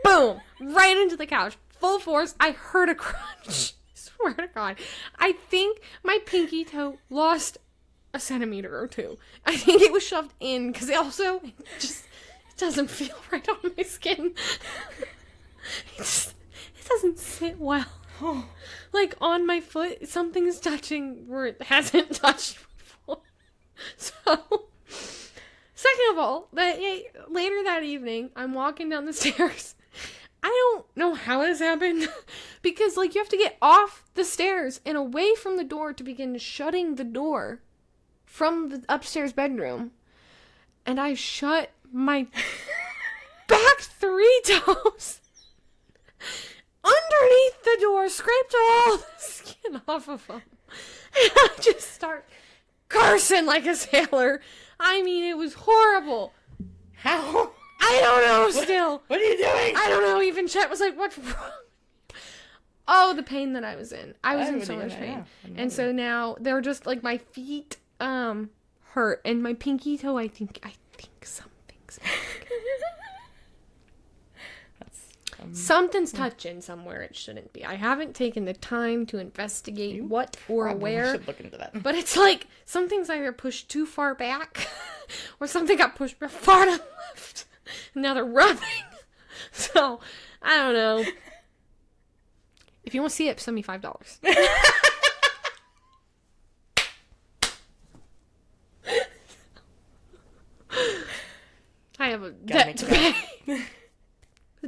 Speaker 1: Boom. Right into the couch. Full force. I heard a crunch. Swear to God. I think my pinky toe lost a centimeter or two. I think it was shoved in because it doesn't feel right on my skin. It doesn't sit well. Like on my foot, something's touching where it hasn't touched before. So, second of all, later that evening, I'm walking down the stairs. I don't know how this happened because, like, you have to get off the stairs and away from the door to begin shutting the door from the upstairs bedroom. And I shut my back 3 toes underneath the door, scraped all the skin off of them. And I just start cursing like a sailor. I mean, it was horrible.
Speaker 2: How?
Speaker 1: I don't know still.
Speaker 2: What are you doing?
Speaker 1: I don't know. Even Chet was like, what's wrong? Oh, the pain that I was in. I was in so much pain. And so now they're just like my feet hurt and my pinky toe, I think something's something's touching somewhere it shouldn't be. I haven't taken the time to investigate what or where.
Speaker 2: Should look into that.
Speaker 1: But it's like something's either pushed too far back or something got pushed far to the left. And now they're rubbing. So, I don't know. If you want to see it, send me $5. I have a debt to pay.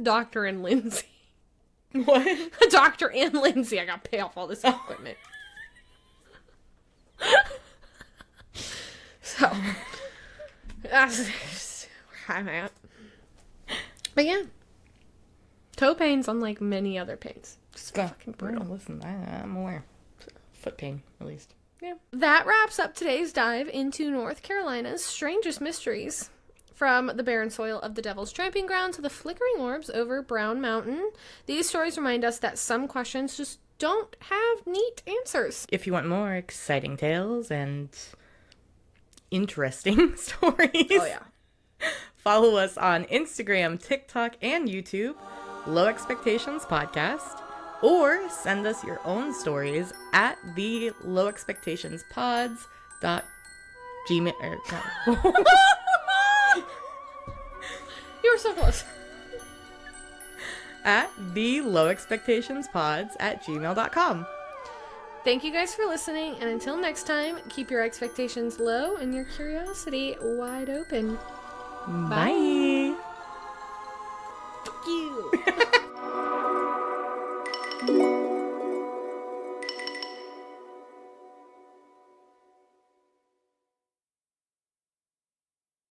Speaker 1: Dr. and Lyndsay.
Speaker 2: What?
Speaker 1: Dr. and Lyndsay. I gotta pay off all this equipment. So, that's where I'm at. But yeah. Toe pain's unlike many other pains. Just fucking brutal.
Speaker 2: Listen, I'm aware. Foot pain, at least.
Speaker 1: Yeah. That wraps up today's dive into North Carolina's strangest mysteries from the barren soil of the Devil's Tramping Ground to the flickering orbs over Brown Mountain. These stories remind us that some questions just don't have neat answers.
Speaker 2: If you want more exciting tales and interesting stories,
Speaker 1: Oh, yeah.
Speaker 2: follow us on Instagram, TikTok, and YouTube, Low Expectations Podcast, or send us your own stories at the Low Expectations Pods. Gmail. No.
Speaker 1: You were so close.
Speaker 2: At the Low Expectations Pods at gmail.com.
Speaker 1: Thank you guys for listening, and until next time, keep your expectations low and your curiosity wide open.
Speaker 2: Bye.
Speaker 1: Fuck you.